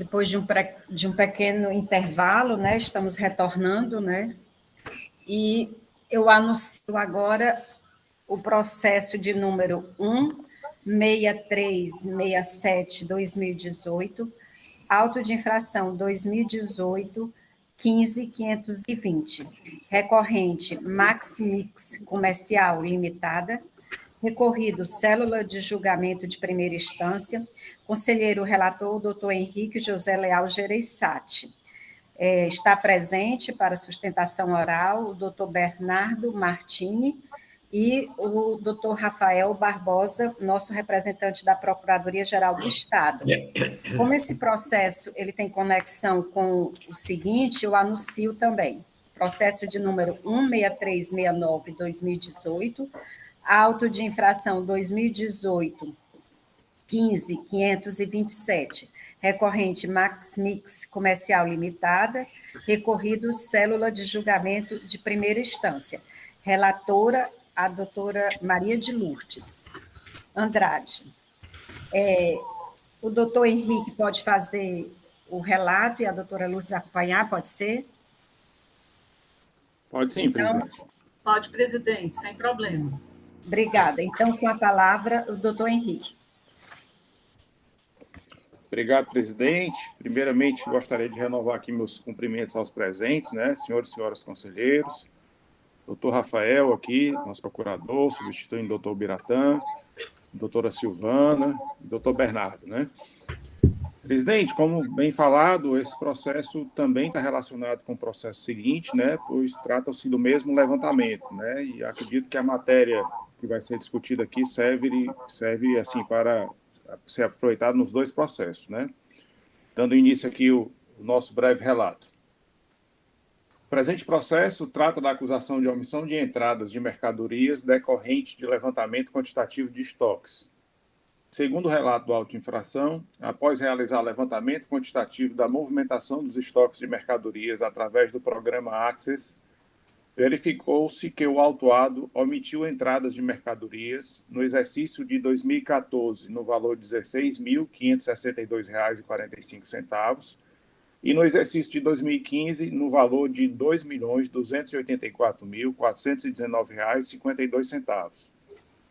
depois de um pequeno intervalo, né, estamos retornando, né, e eu anuncio agora o processo de número 16367/2018, auto de infração 2018 15.520, recorrente Max Mix Comercial Limitada, recorrido Célula de Julgamento de Primeira Instância, conselheiro relator, doutor Henrique José Leal Gereissati. Está presente para sustentação oral o doutor Bernardo Martini e o doutor Rafael Barbosa, nosso representante da Procuradoria-Geral do Estado. Como esse processo ele tem conexão com o seguinte, eu anuncio também. Processo de número 16369/2018, auto de infração 2018 15.527, recorrente Max Mix Comercial Limitada, recorrido Célula de Julgamento de Primeira Instância. Relatora, a doutora Maria de Lourdes Andrade. O doutor Henrique pode fazer o relato e a doutora Lourdes acompanhar, pode ser? Pode sim, presidente. Pode, presidente, sem problemas. Obrigada. Então, com a palavra, o doutor Henrique. Obrigado, presidente. Primeiramente, gostaria de renovar aqui meus cumprimentos aos presentes, né, senhores e senhoras conselheiros, doutor Rafael aqui, nosso procurador, substituindo o doutor Biratã, doutora Silvana, doutor Bernardo, né. Presidente, como bem falado, esse processo também está relacionado com o processo seguinte, né, pois trata-se do mesmo levantamento, né, e acredito que a matéria que vai ser discutida aqui serve assim, para ser aproveitado nos dois processos, né? Dando início aqui o nosso breve relato. O presente processo trata da acusação de omissão de entradas de mercadorias decorrente de levantamento quantitativo de estoques. Segundo o relato do auto de infração, após realizar levantamento quantitativo da movimentação dos estoques de mercadorias através do programa Access, verificou-se que o autuado omitiu entradas de mercadorias no exercício de 2014 no valor de R$ 16.562,45 e no exercício de 2015 no valor de R$ 2.284.419,52,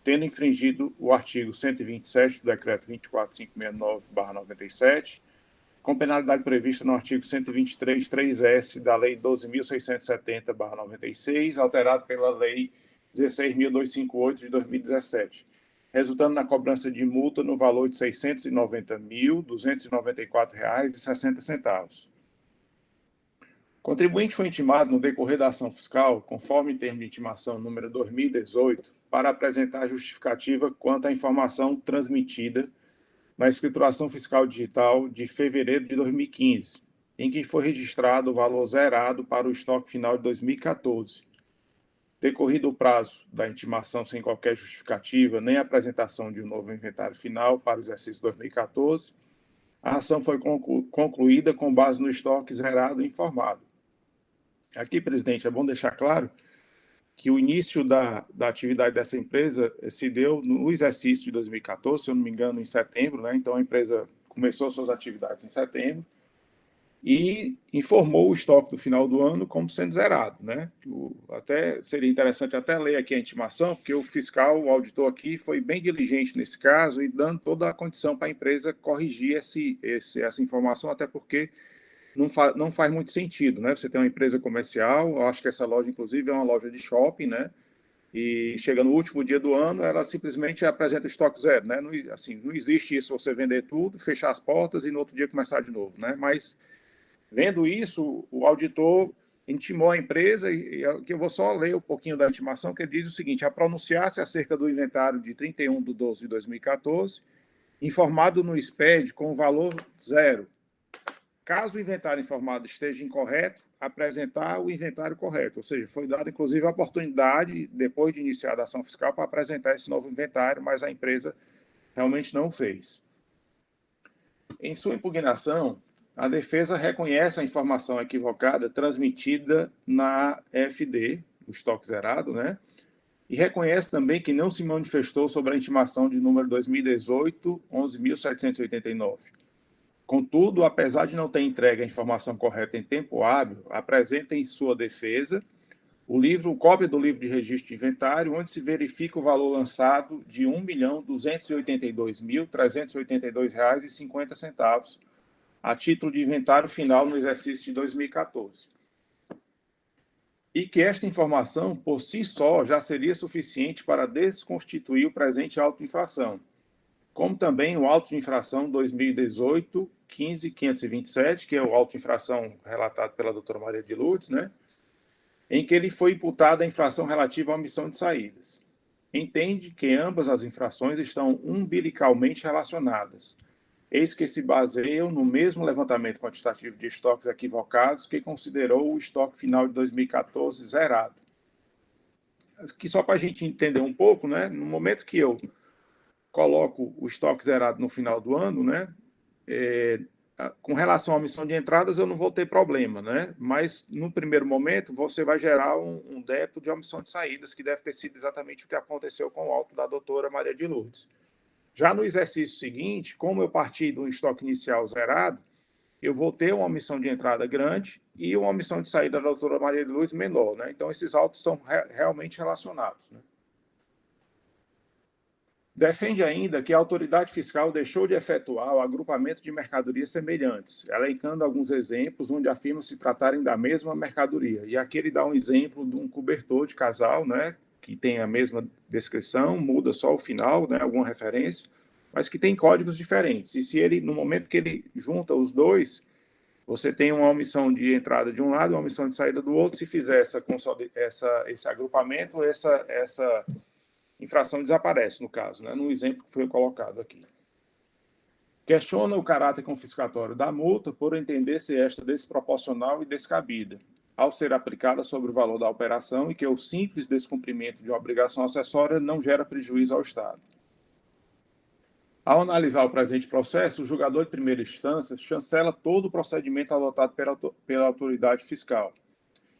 tendo infringido o artigo 127 do Decreto 24569/97, com penalidade prevista no artigo 123.3s da Lei 12.670/96, alterado pela Lei 16.258 de 2017, resultando na cobrança de multa no valor de R$ 690.294,60. O contribuinte foi intimado no decorrer da ação fiscal, conforme termo de intimação número 2018, para apresentar justificativa quanto à informação transmitida na escrituração fiscal digital de fevereiro de 2015, em que foi registrado o valor zerado para o estoque final de 2014. Decorrido o prazo da intimação sem qualquer justificativa, nem apresentação de um novo inventário final para o exercício 2014, a ação foi concluída com base no estoque zerado e informado. Aqui, presidente, é bom deixar claro que o início da atividade dessa empresa se deu no exercício de 2014, se eu não me engano, em setembro, né? Então, a empresa começou suas atividades em setembro e informou o estoque do final do ano como sendo zerado, né? Até seria interessante até ler aqui a intimação, porque o fiscal, o auditor aqui, foi bem diligente nesse caso e dando toda a condição para a empresa corrigir essa informação, até porque não faz muito sentido, né? Você tem uma empresa comercial, eu acho que essa loja, inclusive, é uma loja de shopping, né? E chega no último dia do ano, ela simplesmente apresenta estoque zero, né? Não, assim, não existe isso, você vender tudo, fechar as portas e no outro dia começar de novo, né? Mas, vendo isso, o auditor intimou a empresa, e eu vou só ler um pouquinho da intimação, que diz o seguinte: a pronunciar-se acerca do inventário de 31/12/2014, informado no SPED com o valor zero. Caso o inventário informado esteja incorreto, apresentar o inventário correto. Ou seja, foi dada, inclusive, a oportunidade, depois de iniciar a ação fiscal, para apresentar esse novo inventário, mas a empresa realmente não fez. Em sua impugnação, a defesa reconhece a informação equivocada transmitida na FD, o estoque zerado, né? E reconhece também que não se manifestou sobre a intimação de número 2018, 11.789. Contudo, apesar de não ter entregue a informação correta em tempo hábil, apresenta em sua defesa cópia do livro de registro de inventário, onde se verifica o valor lançado de R$ 1.282.382,50 a título de inventário final no exercício de 2014. E que esta informação, por si só, já seria suficiente para desconstituir o presente auto de infração, como também o auto de infração 2018-15.527, que é o auto de infração relatado pela doutora Maria de Lourdes, né, em que ele foi imputada a infração relativa à omissão de saídas. Entende que ambas as infrações estão umbilicalmente relacionadas, eis que se baseiam no mesmo levantamento quantitativo de estoques equivocados que considerou o estoque final de 2014 zerado. Aqui só para a gente entender um pouco, né, no momento que eu coloco o estoque zerado no final do ano, né, com relação à omissão de entradas, eu não vou ter problema, né? Mas, no primeiro momento, você vai gerar um débito de omissão de saídas, que deve ter sido exatamente o que aconteceu com o auto da doutora Maria de Lourdes. Já no exercício seguinte, como eu parti do estoque inicial zerado, eu vou ter uma omissão de entrada grande e uma omissão de saída da doutora Maria de Lourdes menor, né? Então, esses autos são realmente relacionados, né? Defende ainda que a autoridade fiscal deixou de efetuar o agrupamento de mercadorias semelhantes, elencando alguns exemplos onde afirma se tratarem da mesma mercadoria. E aqui ele dá um exemplo de um cobertor de casal, né, que tem a mesma descrição, muda só o final, né, alguma referência, mas que tem códigos diferentes. E se ele, no momento que ele junta os dois, você tem uma omissão de entrada de um lado e uma omissão de saída do outro, se fizer esse agrupamento, essa infração desaparece, no caso, né, no exemplo que foi colocado aqui. Questiona o caráter confiscatório da multa por entender se esta desproporcional e descabida, ao ser aplicada sobre o valor da operação e que o simples descumprimento de uma obrigação acessória não gera prejuízo ao Estado. Ao analisar o presente processo, o julgador de primeira instância chancela todo o procedimento adotado pela autoridade fiscal,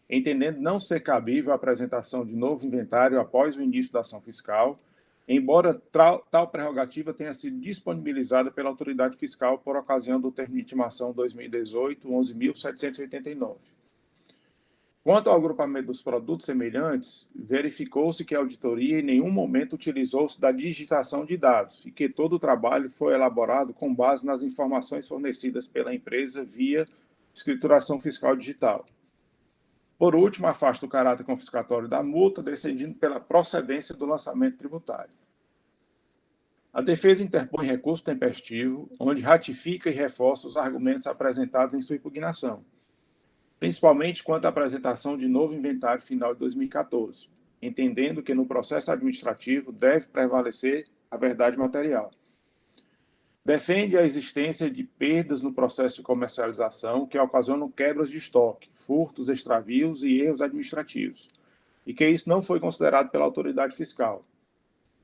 entendendo não ser cabível a apresentação de novo inventário após o início da ação fiscal, embora tal prerrogativa tenha sido disponibilizada pela autoridade fiscal por ocasião do termo de intimação 2018, 11.789. Quanto ao agrupamento dos produtos semelhantes, verificou-se que a auditoria em nenhum momento utilizou-se da digitação de dados e que todo o trabalho foi elaborado com base nas informações fornecidas pela empresa via escrituração fiscal digital. Por último, afasta o caráter confiscatório da multa, decidindo pela procedência do lançamento tributário. A defesa interpõe recurso tempestivo, onde ratifica e reforça os argumentos apresentados em sua impugnação, principalmente quanto à apresentação de novo inventário final de 2014, entendendo que no processo administrativo deve prevalecer a verdade material. Defende a existência de perdas no processo de comercialização que ocasionam quebras de estoque, furtos, extravios e erros administrativos, e que isso não foi considerado pela autoridade fiscal.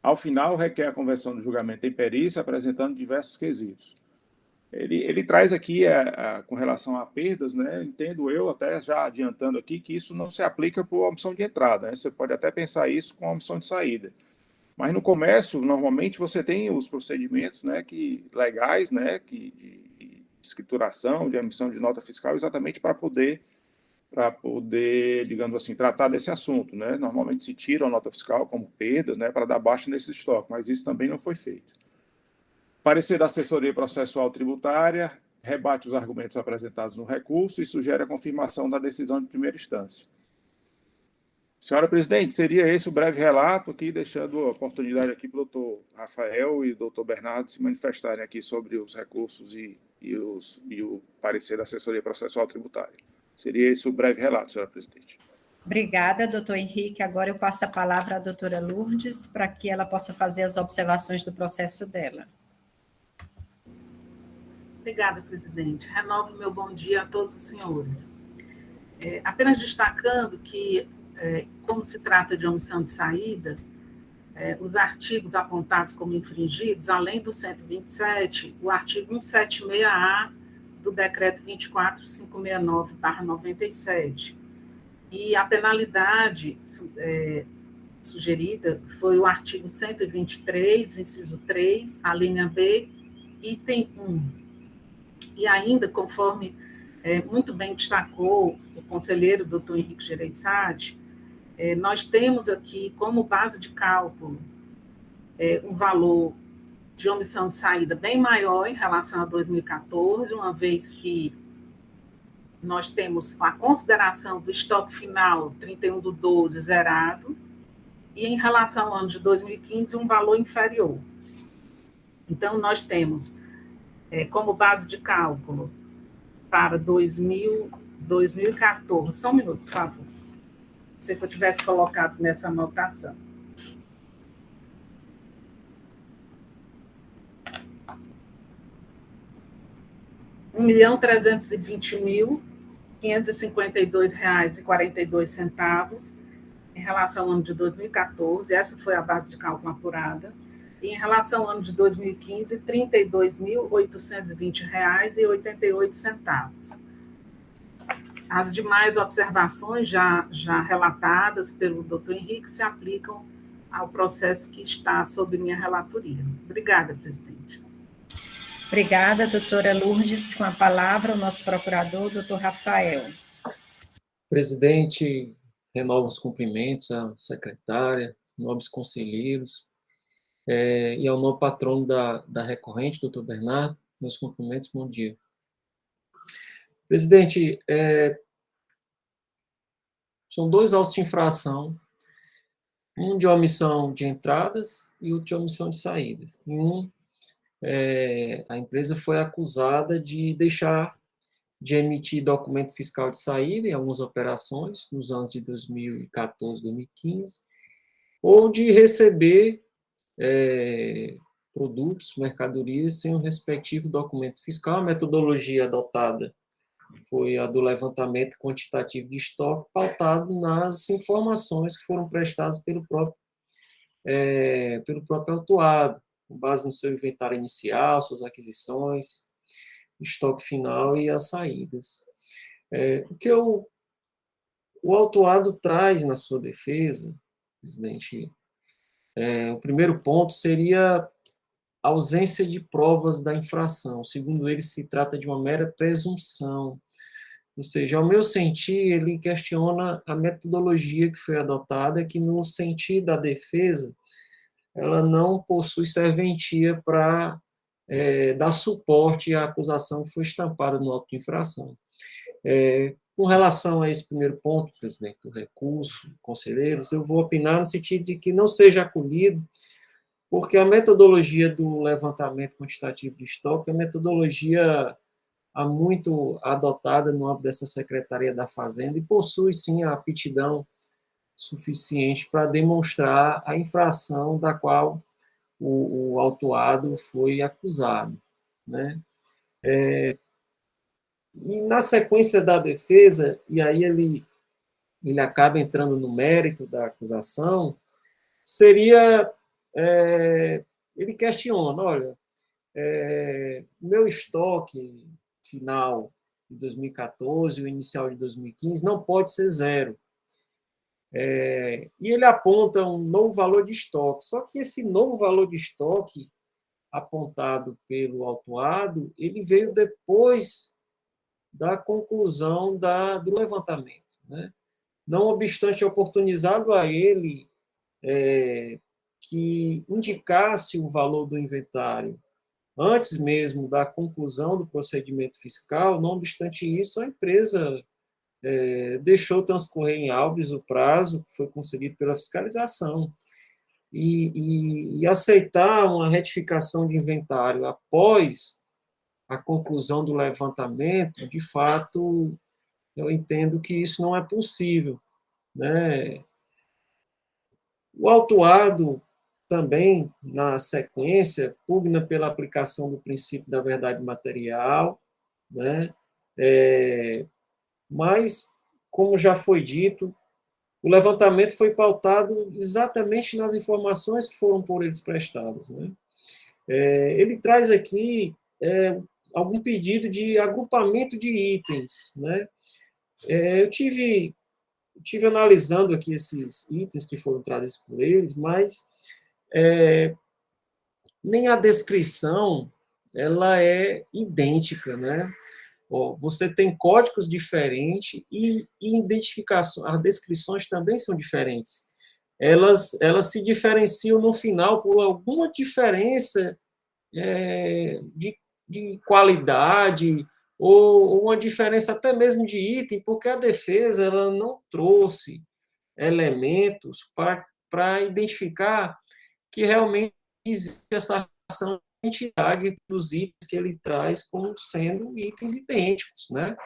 Ao final, requer a conversão do julgamento em perícia, apresentando diversos quesitos. Ele traz aqui, com relação a perdas, né, entendo eu, até já adiantando aqui, que isso não se aplica por omissão de entrada, né? Você pode até pensar isso com omissão de saída. Mas no comércio, normalmente, você tem os procedimentos, né, legais, né, de escrituração, de emissão de nota fiscal, exatamente para poder, digamos assim, tratar desse assunto, né? Normalmente se tira a nota fiscal como perdas, né, para dar baixa nesse estoque, mas isso também não foi feito. Parecer da assessoria processual tributária rebate os argumentos apresentados no recurso e sugere a confirmação da decisão de primeira instância. Senhora presidente, seria esse o breve relato aqui, deixando a oportunidade aqui para o doutor Rafael e o doutor Bernardo se manifestarem aqui sobre os recursos e o parecer da assessoria processual tributária. Seria esse o breve relato, senhora presidente. Obrigada, doutor Henrique. Agora eu passo a palavra à doutora Lourdes para que ela possa fazer as observações do processo dela. Obrigada, presidente. Renovo meu bom dia a todos os senhores. Apenas destacando que, como se trata de omissão de saída, os artigos apontados como infringidos, além do 127, o artigo 176-A do Decreto 24.569/97. E a penalidade sugerida foi o artigo 123, inciso 3, a linha B, item 1. E ainda, conforme muito bem destacou o conselheiro doutor Henrique Gereissati, nós temos aqui como base de cálculo um valor de omissão de saída bem maior em relação a 2014, uma vez que nós temos a consideração do estoque final 31/12 zerado, e em relação ao ano de 2015, um valor inferior. Então, nós temos como base de cálculo para 2014, só um minuto, por favor, se eu tivesse colocado nessa anotação. R$1.320.552,42 em relação ao ano de 2014, essa foi a base de cálculo apurada, e em relação ao ano de 2015, R$32.820,88. As demais observações já relatadas pelo doutor Henrique se aplicam ao processo que está sob minha relatoria. Obrigada, presidente. Obrigada, doutora Lourdes. Com a palavra, o nosso procurador, doutor Rafael. Presidente, renovo os cumprimentos à secretária, nobres conselheiros, e ao novo patrono da recorrente, doutor Bernardo, meus cumprimentos, bom dia. Presidente, são 2 autos de infração, um de omissão de entradas e outro de omissão de saídas. Em um, a empresa foi acusada de deixar de emitir documento fiscal de saída em algumas operações, nos anos de 2014 e 2015, ou de receber produtos, mercadorias, sem o respectivo documento fiscal. A metodologia adotada foi a do levantamento quantitativo de estoque, pautado nas informações que foram prestadas pelo próprio autuado, com base no seu inventário inicial, suas aquisições, estoque final e as saídas. O que o autuado traz na sua defesa, presidente, o primeiro ponto seria a ausência de provas da infração. Segundo ele, se trata de uma mera presunção. Ou seja, ao meu sentir, ele questiona a metodologia que foi adotada, que no sentido da defesa, ela não possui serventia para dar suporte à acusação que foi estampada no auto de infração. Com relação a esse primeiro ponto, presidente, do recurso, conselheiros, eu vou opinar no sentido de que não seja acolhido, porque a metodologia do levantamento quantitativo de estoque é a metodologia há muito adotada no âmbito dessa Secretaria da Fazenda e possui, sim, a aptidão suficiente para demonstrar a infração da qual o autuado foi acusado, né? E na sequência da defesa, e aí ele acaba entrando no mérito da acusação, seria, ele questiona, olha, meu estoque final de 2014, o inicial de 2015, não pode ser 0. E ele aponta um novo valor de estoque, só que esse novo valor de estoque apontado pelo autuado, ele veio depois da conclusão do levantamento, né? Não obstante oportunizado a ele que indicasse o valor do inventário antes mesmo da conclusão do procedimento fiscal, não obstante isso, a empresa deixou transcorrer em habeas o prazo que foi concedido pela fiscalização. E aceitar uma retificação de inventário após a conclusão do levantamento, de fato, eu entendo que isso não é possível, né? O autuado também, na sequência, pugna pela aplicação do princípio da verdade material, né? Mas, como já foi dito, o levantamento foi pautado exatamente nas informações que foram por eles prestadas, né? Ele traz aqui algum pedido de agrupamento de itens, né? Eu tive analisando aqui esses itens que foram trazidos por eles, mas nem a descrição ela é idêntica, né? Você tem códigos diferentes e identificação, as descrições também são diferentes. Elas se diferenciam no final por alguma diferença de qualidade ou uma diferença até mesmo de item, porque a defesa ela não trouxe elementos para identificar que realmente existe essa relação de identidade dos itens que ele traz como sendo itens idênticos, né?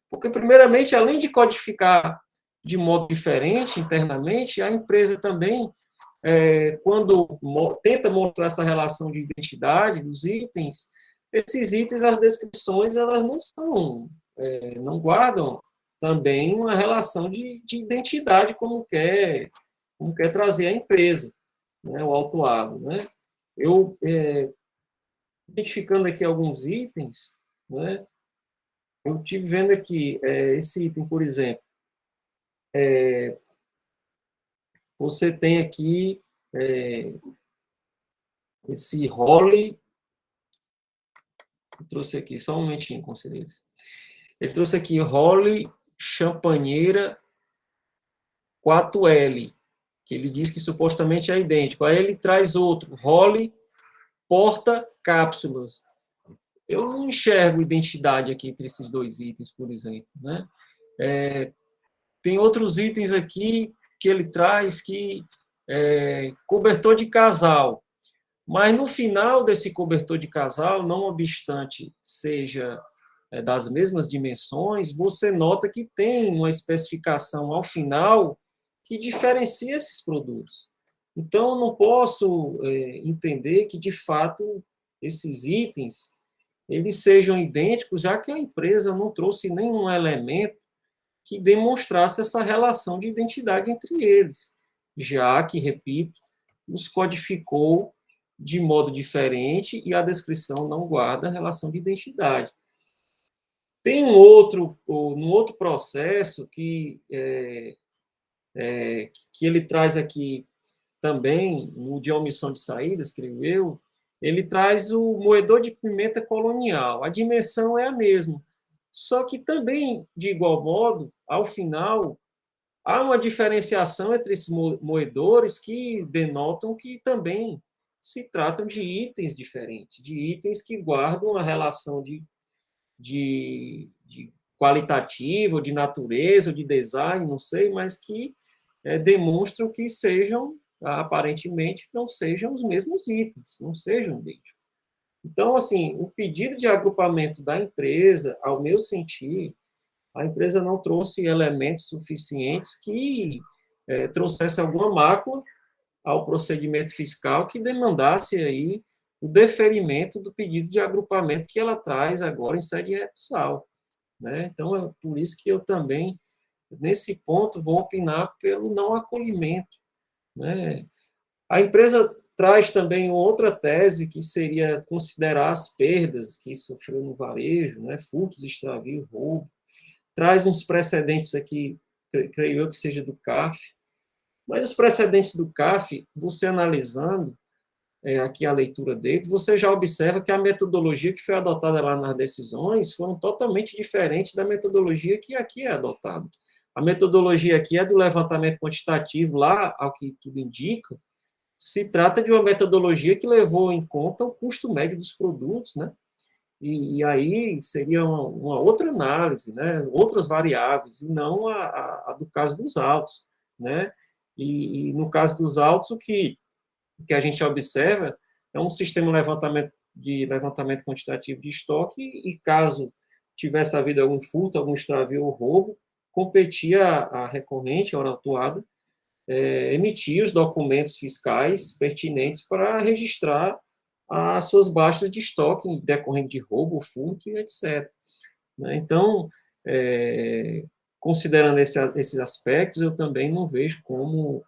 Porque, primeiramente, além de codificar de modo diferente internamente, a empresa também, quando tenta mostrar essa relação de identidade dos itens, esses itens, as descrições, elas não guardam também uma relação de identidade como quer trazer a empresa, né, o autuado, né? Eu, identificando aqui alguns itens, né, eu estive vendo aqui, esse item, por exemplo, você tem aqui esse role, eu trouxe aqui, só um momentinho, conselheiros. Ele trouxe aqui role champanheira 4L, que ele diz que supostamente é idêntico. Aí ele traz outro, role porta-cápsulas. Eu não enxergo identidade aqui entre esses dois itens, por exemplo, né? Tem outros itens aqui que ele traz que cobertor de casal. Mas no final desse cobertor de casal, não obstante seja das mesmas dimensões, você nota que tem uma especificação ao final que diferencia esses produtos. Então, eu não posso entender que, de fato, esses itens eles sejam idênticos, já que a empresa não trouxe nenhum elemento que demonstrasse essa relação de identidade entre eles, já que, repito, os codificou de modo diferente e a descrição não guarda a relação de identidade. Tem um outro processo que ele traz aqui também, no de omissão de saídas, creio eu, ele traz o moedor de pimenta colonial. A dimensão é a mesma, só que também, de igual modo, ao final, há uma diferenciação entre esses moedores que denotam que também se tratam de itens diferentes, de itens que guardam uma relação de qualitativa, ou de natureza, ou de design, não sei, mas que demonstram que sejam, aparentemente, não sejam os mesmos itens, não sejam idênticos. Então, assim, o pedido de agrupamento da empresa, ao meu sentir, a empresa não trouxe elementos suficientes que trouxesse alguma mácula ao procedimento fiscal que demandasse aí o deferimento do pedido de agrupamento que ela traz agora em sede recursal, né? Então, é por isso que eu também, nesse ponto, vou opinar pelo não acolhimento, né? A empresa traz também outra tese, que seria considerar as perdas que sofreu no varejo, né? Furtos, extravio, roubo. Traz uns precedentes aqui, creio eu que seja do CAF, mas os precedentes do CAF, você analisando aqui a leitura deles, você já observa que a metodologia que foi adotada lá nas decisões foram totalmente diferentes da metodologia que aqui é adotada. A metodologia aqui é do levantamento quantitativo, lá, ao que tudo indica, se trata de uma metodologia que levou em conta o custo médio dos produtos, né? E aí seria uma outra análise, né? Outras variáveis, e não a do caso dos autos, né? E no caso dos autos, o que a gente observa é um sistema de levantamento quantitativo de estoque, e caso tivesse havido algum furto, algum extravio ou roubo, competia a recorrente, a hora autuada, emitir os documentos fiscais pertinentes para registrar as suas baixas de estoque decorrente de roubo, furto e etc. Então, considerando esses aspectos, eu também não vejo como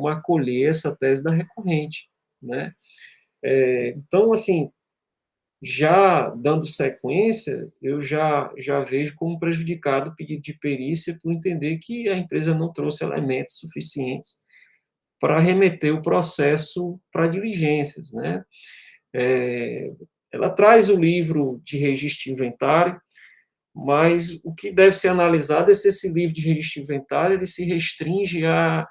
acolher essa tese da recorrente, né? Então, assim, já dando sequência, eu já vejo como prejudicado o pedido de perícia por entender que a empresa não trouxe elementos suficientes para remeter o processo para diligências, né? ela traz o livro de registro de inventário, mas o que deve ser analisado é se esse livro de registro de inventário ele se restringe a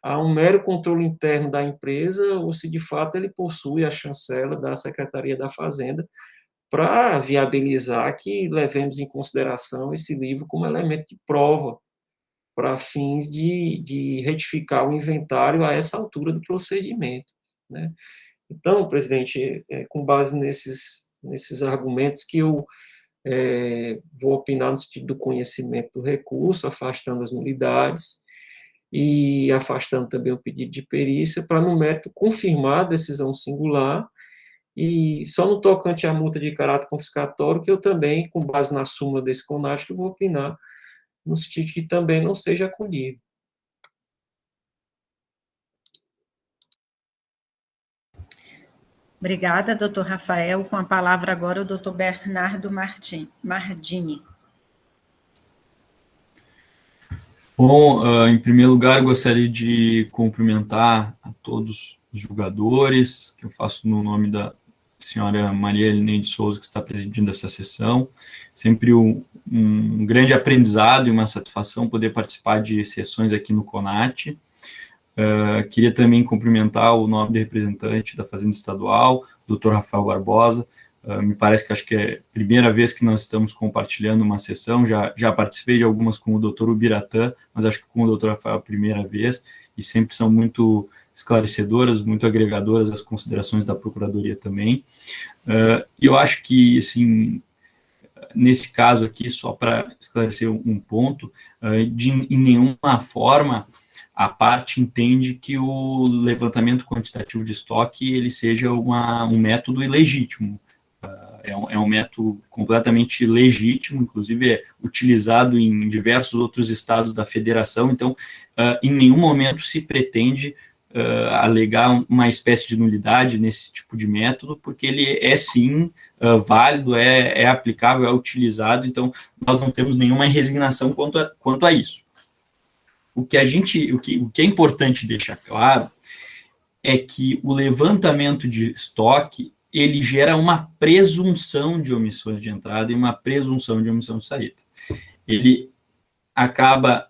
um mero controle interno da empresa ou se, de fato, ele possui a chancela da Secretaria da Fazenda para viabilizar que levemos em consideração esse livro como elemento de prova para fins de retificar o inventário a essa altura do procedimento, né? Então, presidente, com base nesses argumentos que eu vou opinar no sentido do conhecimento do recurso, afastando as nulidades e afastando também o pedido de perícia, para, no mérito, confirmar a decisão singular, e só no tocante à multa de caráter confiscatório, que eu também, com base na súmula desse CONAST, vou opinar no sentido que também não seja acolhido. Obrigada, doutor Rafael. Com a palavra agora o doutor Bernardo Mardini. Bom, em primeiro lugar, eu gostaria de cumprimentar a todos os julgadores, que eu faço no nome da senhora Maria Elineide Souza, que está presidindo essa sessão. Sempre um grande aprendizado e uma satisfação poder participar de sessões aqui no CONAT. Queria também cumprimentar o nobre representante da Fazenda Estadual, doutor Rafael Barbosa. Me parece que acho que é a primeira vez que nós estamos compartilhando uma sessão, já participei de algumas com o doutor Ubiratã, mas acho que com o doutor Rafael é a primeira vez, e sempre são muito esclarecedoras, muito agregadoras às considerações da Procuradoria também. E eu acho que, assim, nesse caso aqui, só para esclarecer um ponto, em nenhuma forma a parte entende que o levantamento quantitativo de estoque ele seja um método ilegítimo. É um método completamente legítimo, inclusive é utilizado em diversos outros estados da federação, então, em nenhum momento se pretende alegar uma espécie de nulidade nesse tipo de método, porque ele é sim válido, é aplicável, é utilizado, então nós não temos nenhuma resignação quanto a isso. O que é importante deixar claro é que o levantamento de estoque ele gera uma presunção de omissões de entrada e uma presunção de omissão de saída. Ele acaba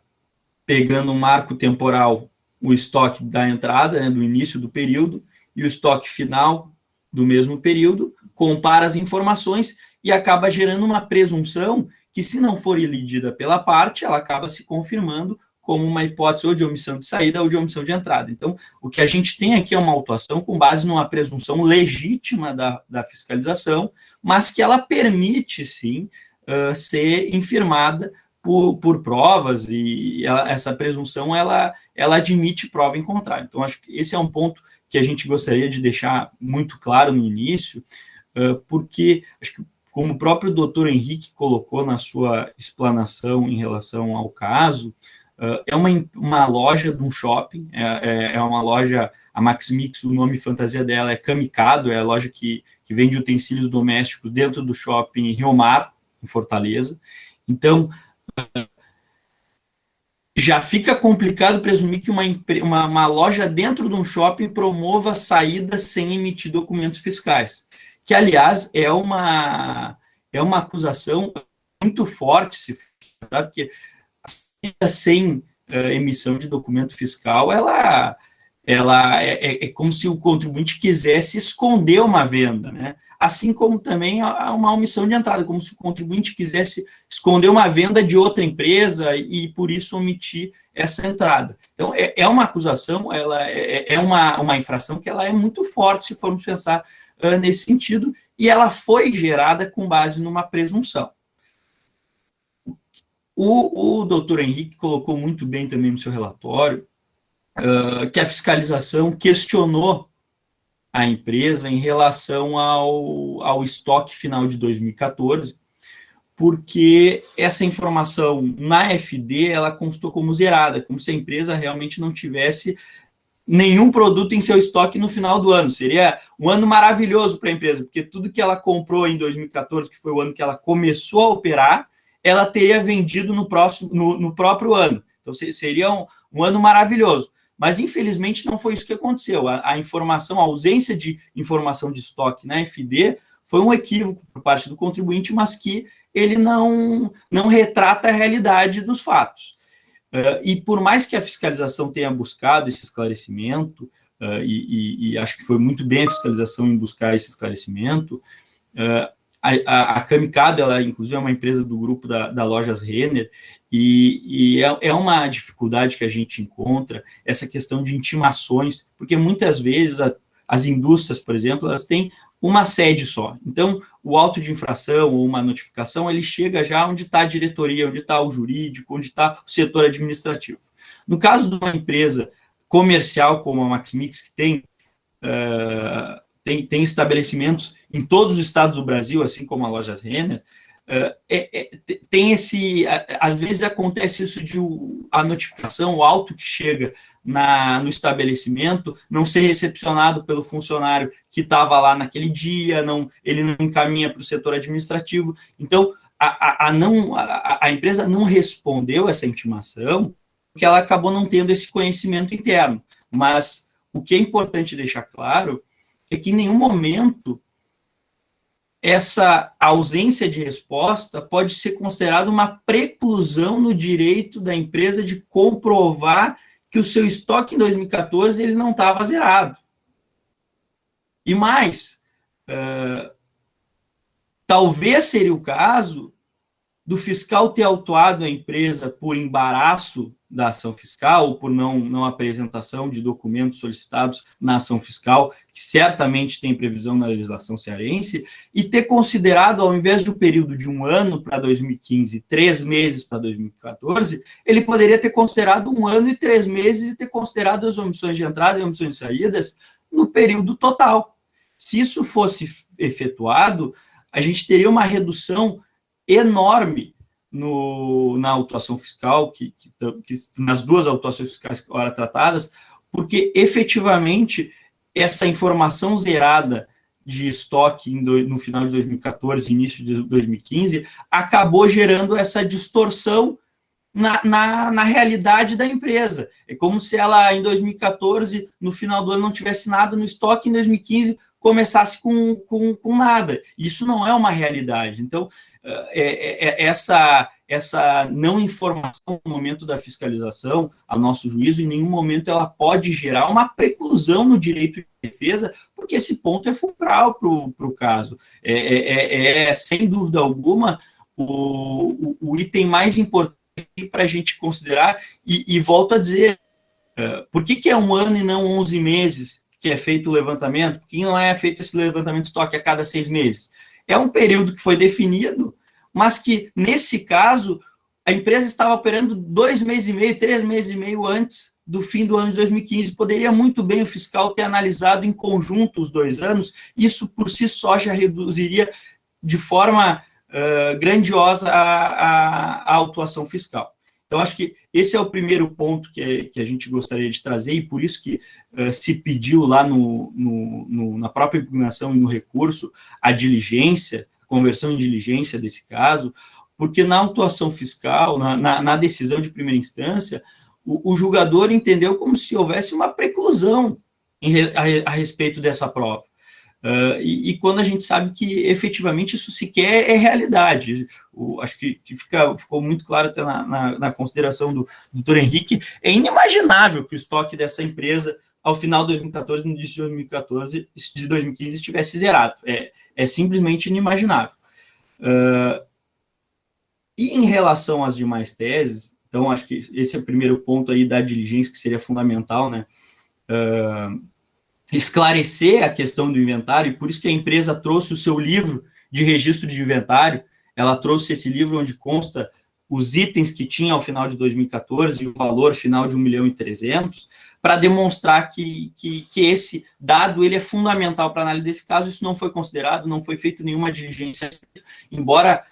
pegando um marco temporal, o estoque da entrada, né, do início do período, e o estoque final do mesmo período, compara as informações e acaba gerando uma presunção que, se não for elidida pela parte, ela acaba se confirmando como uma hipótese ou de omissão de saída ou de omissão de entrada. Então, o que a gente tem aqui é uma autuação com base numa presunção legítima da fiscalização, mas que ela permite, sim, ser infirmada por provas, e essa presunção, ela admite prova em contrário. Então, acho que esse é um ponto que a gente gostaria de deixar muito claro no início, porque, acho que, como o próprio doutor Henrique colocou na sua explanação em relação ao caso, é uma loja de um shopping, é uma loja, a Maximix, o nome fantasia dela é Kamikado, é a loja que vende utensílios domésticos dentro do shopping Rio Mar, em Fortaleza. Então, já fica complicado presumir que uma loja dentro de um shopping promova saídas sem emitir documentos fiscais, que, aliás, é uma acusação muito forte, sabe, porque sem emissão de documento fiscal, ela é como se o contribuinte quisesse esconder uma venda, né? Assim como também uma omissão de entrada, como se o contribuinte quisesse esconder uma venda de outra empresa e, por isso, omitir essa entrada. Então, é uma acusação, ela é uma infração que ela é muito forte, se formos pensar nesse sentido, e ela foi gerada com base numa presunção. O doutor Henrique colocou muito bem também no seu relatório que a fiscalização questionou a empresa em relação ao estoque final de 2014, porque essa informação na FD ela constou como zerada, como se a empresa realmente não tivesse nenhum produto em seu estoque no final do ano. Seria um ano maravilhoso para a empresa, porque tudo que ela comprou em 2014, que foi o ano que ela começou a operar, ela teria vendido no próprio ano. Então, seria um ano maravilhoso. Mas, infelizmente, não foi isso que aconteceu. A informação, a ausência de informação de estoque na FD foi um equívoco por parte do contribuinte, mas que ele não retrata a realidade dos fatos. E por mais que a fiscalização tenha buscado esse esclarecimento, e acho que foi muito bem a fiscalização em buscar esse esclarecimento, a Camicado, ela inclusive é uma empresa do grupo da Lojas Renner, e é uma dificuldade que a gente encontra, essa questão de intimações, porque muitas vezes as indústrias, por exemplo, elas têm uma sede só. Então, o auto de infração ou uma notificação, ele chega já onde está a diretoria, onde está o jurídico, onde está o setor administrativo. No caso de uma empresa comercial como a Maxmix, que tem estabelecimentos em todos os estados do Brasil, assim como a Lojas Renner, tem às vezes acontece isso de a notificação, o auto que chega no estabelecimento não ser recepcionado pelo funcionário que estava lá naquele dia, ele não encaminha para o setor administrativo. Então, a empresa não respondeu essa intimação porque ela acabou não tendo esse conhecimento interno. Mas o que é importante deixar claro é que em nenhum momento essa ausência de resposta pode ser considerada uma preclusão no direito da empresa de comprovar que o seu estoque em 2014 ele não estava zerado. E mais, talvez seria o caso do fiscal ter autuado a empresa por embaraço da ação fiscal, ou por não apresentação de documentos solicitados na ação fiscal, que certamente tem previsão na legislação cearense, e ter considerado, ao invés do período de 1 ano para 2015, 3 meses para 2014, ele poderia ter considerado 1 ano e 3 meses e ter considerado as omissões de entrada e omissões de saídas no período total. Se isso fosse efetuado, a gente teria uma redução enorme na autuação fiscal, que nas 2 autuações fiscais agora tratadas, porque efetivamente essa informação zerada de estoque no final de 2014, início de 2015, acabou gerando essa distorção na realidade da empresa. É como se ela, em 2014, no final do ano, não tivesse nada no estoque, em 2015 começasse com nada. Isso não é uma realidade. Então, essa não informação no momento da fiscalização, a nosso juízo, em nenhum momento ela pode gerar uma preclusão no direito de defesa, porque esse ponto é fulcral para o caso. Sem dúvida alguma, o item mais importante para a gente considerar, e volto a dizer, por que é 1 ano e não 11 meses que é feito o levantamento? Por que não é feito esse levantamento de estoque a cada 6 meses? É um período que foi definido, mas que, nesse caso, a empresa estava operando 2 meses e meio, 3 meses e meio antes do fim do ano de 2015. Poderia muito bem o fiscal ter analisado em conjunto os 2 anos, isso por si só já reduziria de forma grandiosa a autuação fiscal. Então, acho que esse é o primeiro ponto que a gente gostaria de trazer, e por isso que se pediu lá na própria impugnação e no recurso a diligência, a conversão em diligência desse caso, porque na autuação fiscal, na decisão de primeira instância, o julgador entendeu como se houvesse uma preclusão a respeito dessa prova. E quando a gente sabe que efetivamente isso sequer é realidade. Acho que ficou muito claro até na consideração do doutor Henrique, é inimaginável que o estoque dessa empresa, ao final de 2014, no início de 2015, estivesse zerado. É simplesmente inimaginável. E em relação às demais teses, então acho que esse é o primeiro ponto aí da diligência, que seria fundamental, né? Esclarecer a questão do inventário, e por isso que a empresa trouxe o seu livro de registro de inventário. Ela trouxe esse livro onde consta os itens que tinha ao final de 2014 e o valor final de 1.300.000, para demonstrar que esse dado ele é fundamental para a análise desse caso. Isso não foi considerado, não foi feito nenhuma diligência, embora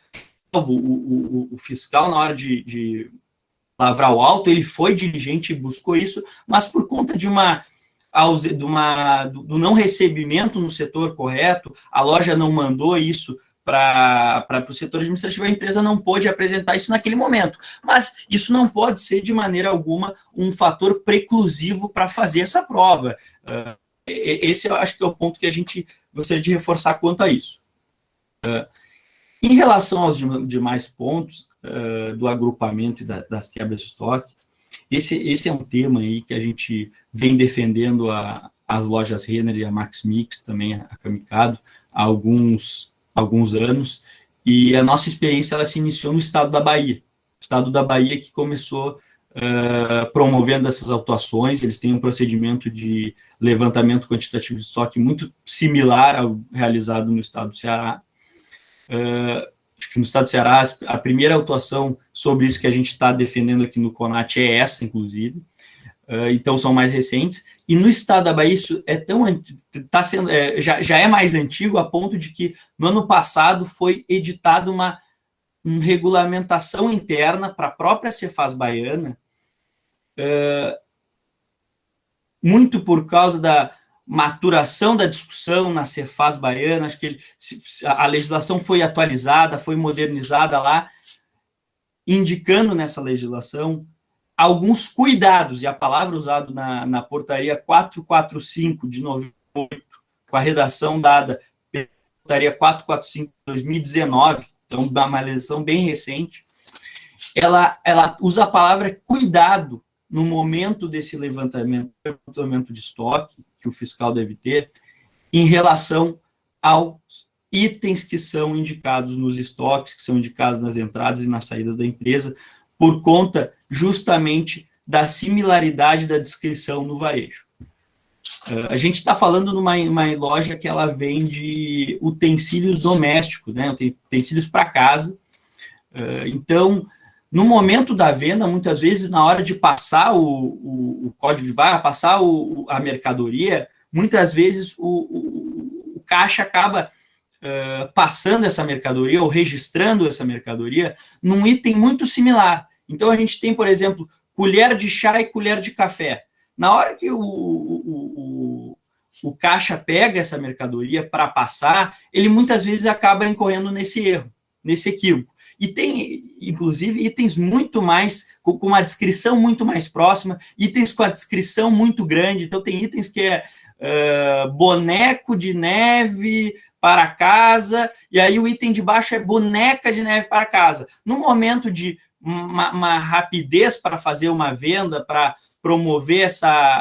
o fiscal, na hora de lavrar o auto, ele foi diligente e buscou isso, mas por conta do não recebimento no setor correto, a loja não mandou isso para o setor administrativo, a empresa não pôde apresentar isso naquele momento. Mas isso não pode ser, de maneira alguma, um fator preclusivo para fazer essa prova. Esse eu acho que é o ponto que a gente gostaria de reforçar quanto a isso. Em relação aos demais pontos do agrupamento e das quebras de estoque, esse é um tema aí que a gente vem defendendo as lojas Renner e a Max Mix, também a Camicado, há alguns anos, e a nossa experiência ela se iniciou no estado da Bahia. O estado da Bahia que começou promovendo essas autuações. Eles têm um procedimento de levantamento quantitativo de estoque muito similar ao realizado no estado do Ceará. Acho que no estado do Ceará, a primeira autuação sobre isso que a gente está defendendo aqui no CONAT é essa, inclusive. Então, são mais recentes. E no estado da Bahia, isso está sendo, já é mais antigo, a ponto de que, no ano passado, foi editada uma regulamentação interna para a própria Cefaz baiana, muito por causa da maturação da discussão na Cefaz baiana. Acho que a legislação foi atualizada, foi modernizada lá, indicando nessa legislação alguns cuidados, e a palavra usada na portaria 445 de 98, com a redação dada pela portaria 445 de 2019, então uma legislação bem recente, ela usa a palavra cuidado no momento desse levantamento de estoque que o fiscal deve ter em relação aos itens que são indicados nos estoques, que são indicados nas entradas e nas saídas da empresa, por conta justamente da similaridade da descrição no varejo. A gente está falando de uma loja que ela vende utensílios domésticos, né, utensílios para casa. Então, no momento da venda, muitas vezes, na hora de passar o código de barra, passar a mercadoria, muitas vezes o caixa acaba passando essa mercadoria ou registrando essa mercadoria num item muito similar. Então, a gente tem, por exemplo, colher de chá e colher de café. Na hora que o caixa pega essa mercadoria para passar, ele muitas vezes acaba incorrendo nesse erro, nesse equívoco. E tem, inclusive, itens muito mais, com uma descrição muito mais próxima, itens com a descrição muito grande. Então, tem itens que é boneco de neve para casa, e aí o item de baixo é boneca de neve para casa. No momento de uma rapidez para fazer uma venda, para promover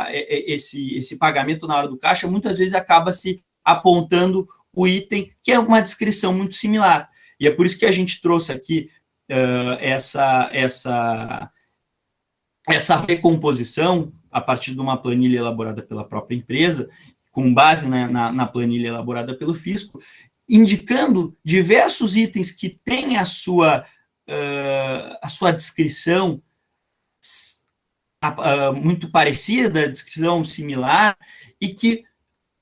esse pagamento na hora do caixa, muitas vezes acaba se apontando o item, que é uma descrição muito similar. E é por isso que a gente trouxe aqui essa recomposição a partir de uma planilha elaborada pela própria empresa, com base na planilha elaborada pelo fisco, indicando diversos itens que têm a sua descrição muito parecida, descrição similar, e que,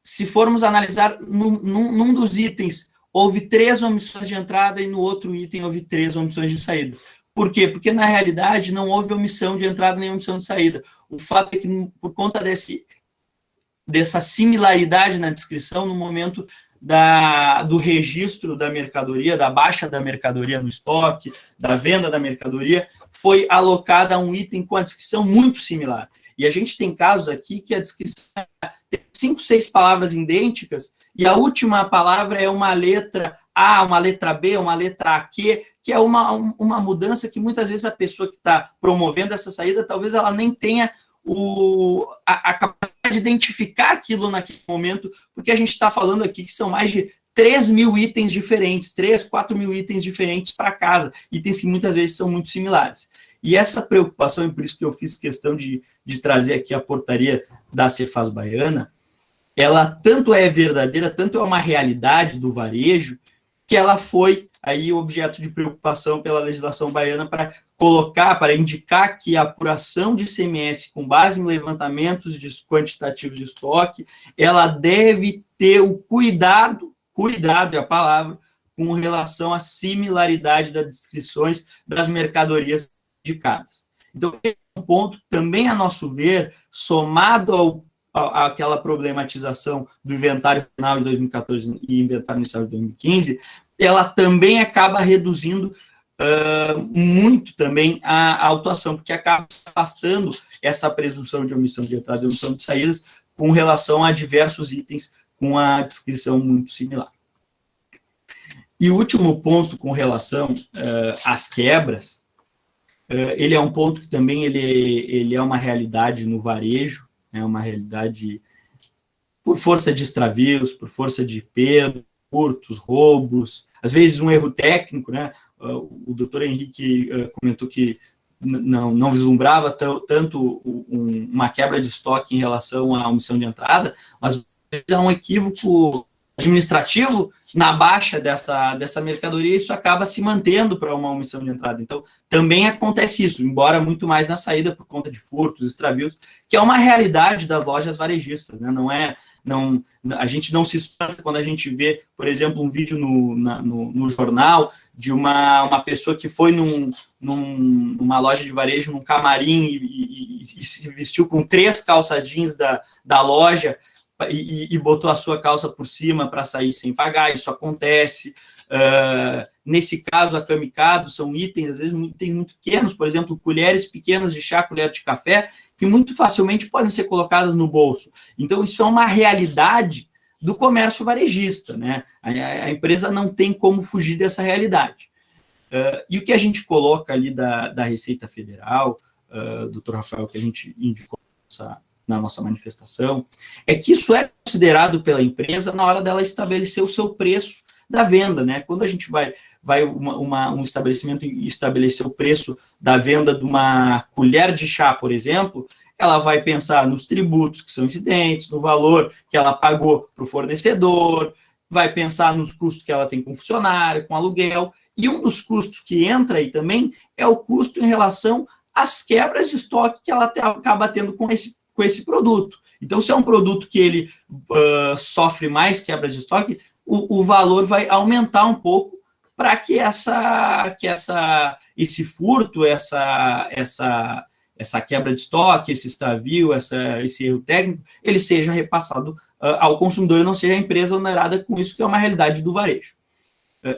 se formos analisar, num dos itens houve 3 omissões de entrada e no outro item houve 3 omissões de saída. Por quê? Porque, na realidade, não houve omissão de entrada nem omissão de saída. O fato é que, por conta dessa similaridade na descrição, no momento do registro da mercadoria, da baixa da mercadoria no estoque, da venda da mercadoria, foi alocada a um item com a descrição muito similar. E a gente tem casos aqui que a descrição tem 5, 6 palavras idênticas, e a última palavra é uma letra A, uma letra B, uma letra A, que é uma mudança que muitas vezes a pessoa que está promovendo essa saída, talvez ela nem tenha a capacidade de identificar aquilo naquele momento, porque a gente está falando aqui que são mais de 3.000 itens diferentes, 4.000 itens diferentes para casa, itens que muitas vezes são muito similares. E essa preocupação, e por isso que eu fiz questão de trazer aqui a portaria da Cefaz baiana, ela tanto é verdadeira, tanto é uma realidade do varejo, que ela foi aí objeto de preocupação pela legislação baiana para indicar que a apuração de ICMS com base em levantamentos quantitativos de estoque, ela deve ter o cuidado é a palavra, com relação à similaridade das descrições das mercadorias indicadas. Então, esse é um ponto também, a nosso ver, somado aquela problematização do inventário final de 2014 e inventário inicial de 2015, ela também acaba reduzindo muito também a autuação, porque acaba afastando essa presunção de omissão de entrada e omissão de saídas com relação a diversos itens com a descrição muito similar. E o último ponto com relação às quebras, ele é um ponto que também ele é uma realidade no varejo, é uma realidade por força de extravios, por força de perdas, furtos, roubos, às vezes um erro técnico, né? O doutor Henrique comentou que não vislumbrava tanto uma quebra de estoque em relação à omissão de entrada, mas é um equívoco administrativo na baixa dessa mercadoria, isso acaba se mantendo para uma omissão de entrada. Então, também acontece isso, embora muito mais na saída por conta de furtos, extravios, que é uma realidade das lojas varejistas, né? A gente não se espanta quando a gente vê, por exemplo, um vídeo no jornal de uma pessoa que foi numa loja de varejo, num camarim, e se vestiu com 3 calça jeans da loja, e botou a sua calça por cima para sair sem pagar. Isso acontece. Nesse caso, a kamikado são itens, às vezes, muito pequenos, por exemplo, colheres pequenas de chá, colher de café, que muito facilmente podem ser colocadas no bolso. Então, isso é uma realidade do comércio varejista, né? A empresa não tem como fugir dessa realidade. E o que a gente coloca ali da Receita Federal, doutor Rafael, que a gente indicou na nossa manifestação, é que isso é considerado pela empresa na hora dela estabelecer o seu preço da venda, né? Quando a gente vai um estabelecimento estabelecer o preço da venda de uma colher de chá, por exemplo, ela vai pensar nos tributos que são incidentes, no valor que ela pagou para o fornecedor, vai pensar nos custos que ela tem com funcionário, com aluguel, e um dos custos que entra aí também é o custo em relação às quebras de estoque que ela acaba tendo com esse produto. Então, se é um produto que ele sofre mais quebras de estoque, o valor vai aumentar um pouco para que esse furto, essa quebra de estoque, esse extravio, esse erro técnico, ele seja repassado ao consumidor e não seja a empresa onerada com isso, que é uma realidade do varejo.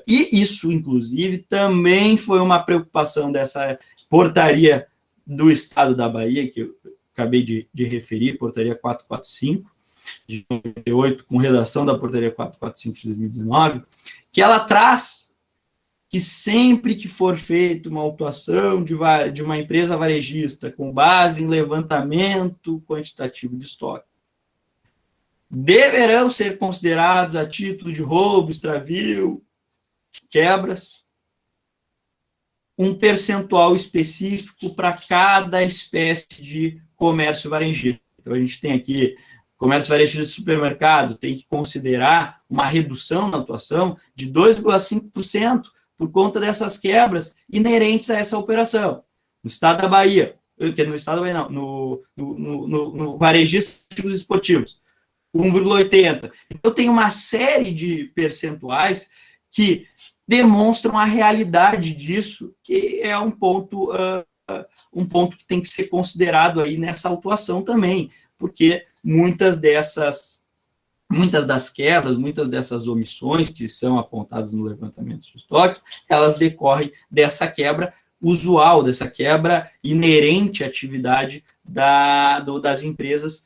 E isso, inclusive, também foi uma preocupação dessa portaria do Estado da Bahia, que eu acabei de referir, portaria 445, de 98, com redação da portaria 445 de 2019, que ela traz que sempre que for feita uma autuação de uma empresa varejista com base em levantamento quantitativo de estoque, deverão ser considerados a título de roubo, extravio, quebras, um percentual específico para cada espécie de comércio varejista. Então, a gente tem aqui comércio varejista de supermercado, tem que considerar uma redução na atuação de 2,5% por conta dessas quebras inerentes a essa operação. No estado da Bahia, no varejista de artigos esportivos, 1,80%. Então, tem uma série de percentuais que demonstram a realidade disso, que é um ponto que tem que ser considerado aí nessa autuação também, porque muitas das quebras, muitas dessas omissões que são apontadas no levantamento de estoque, elas decorrem dessa quebra usual, dessa quebra inerente à atividade das empresas,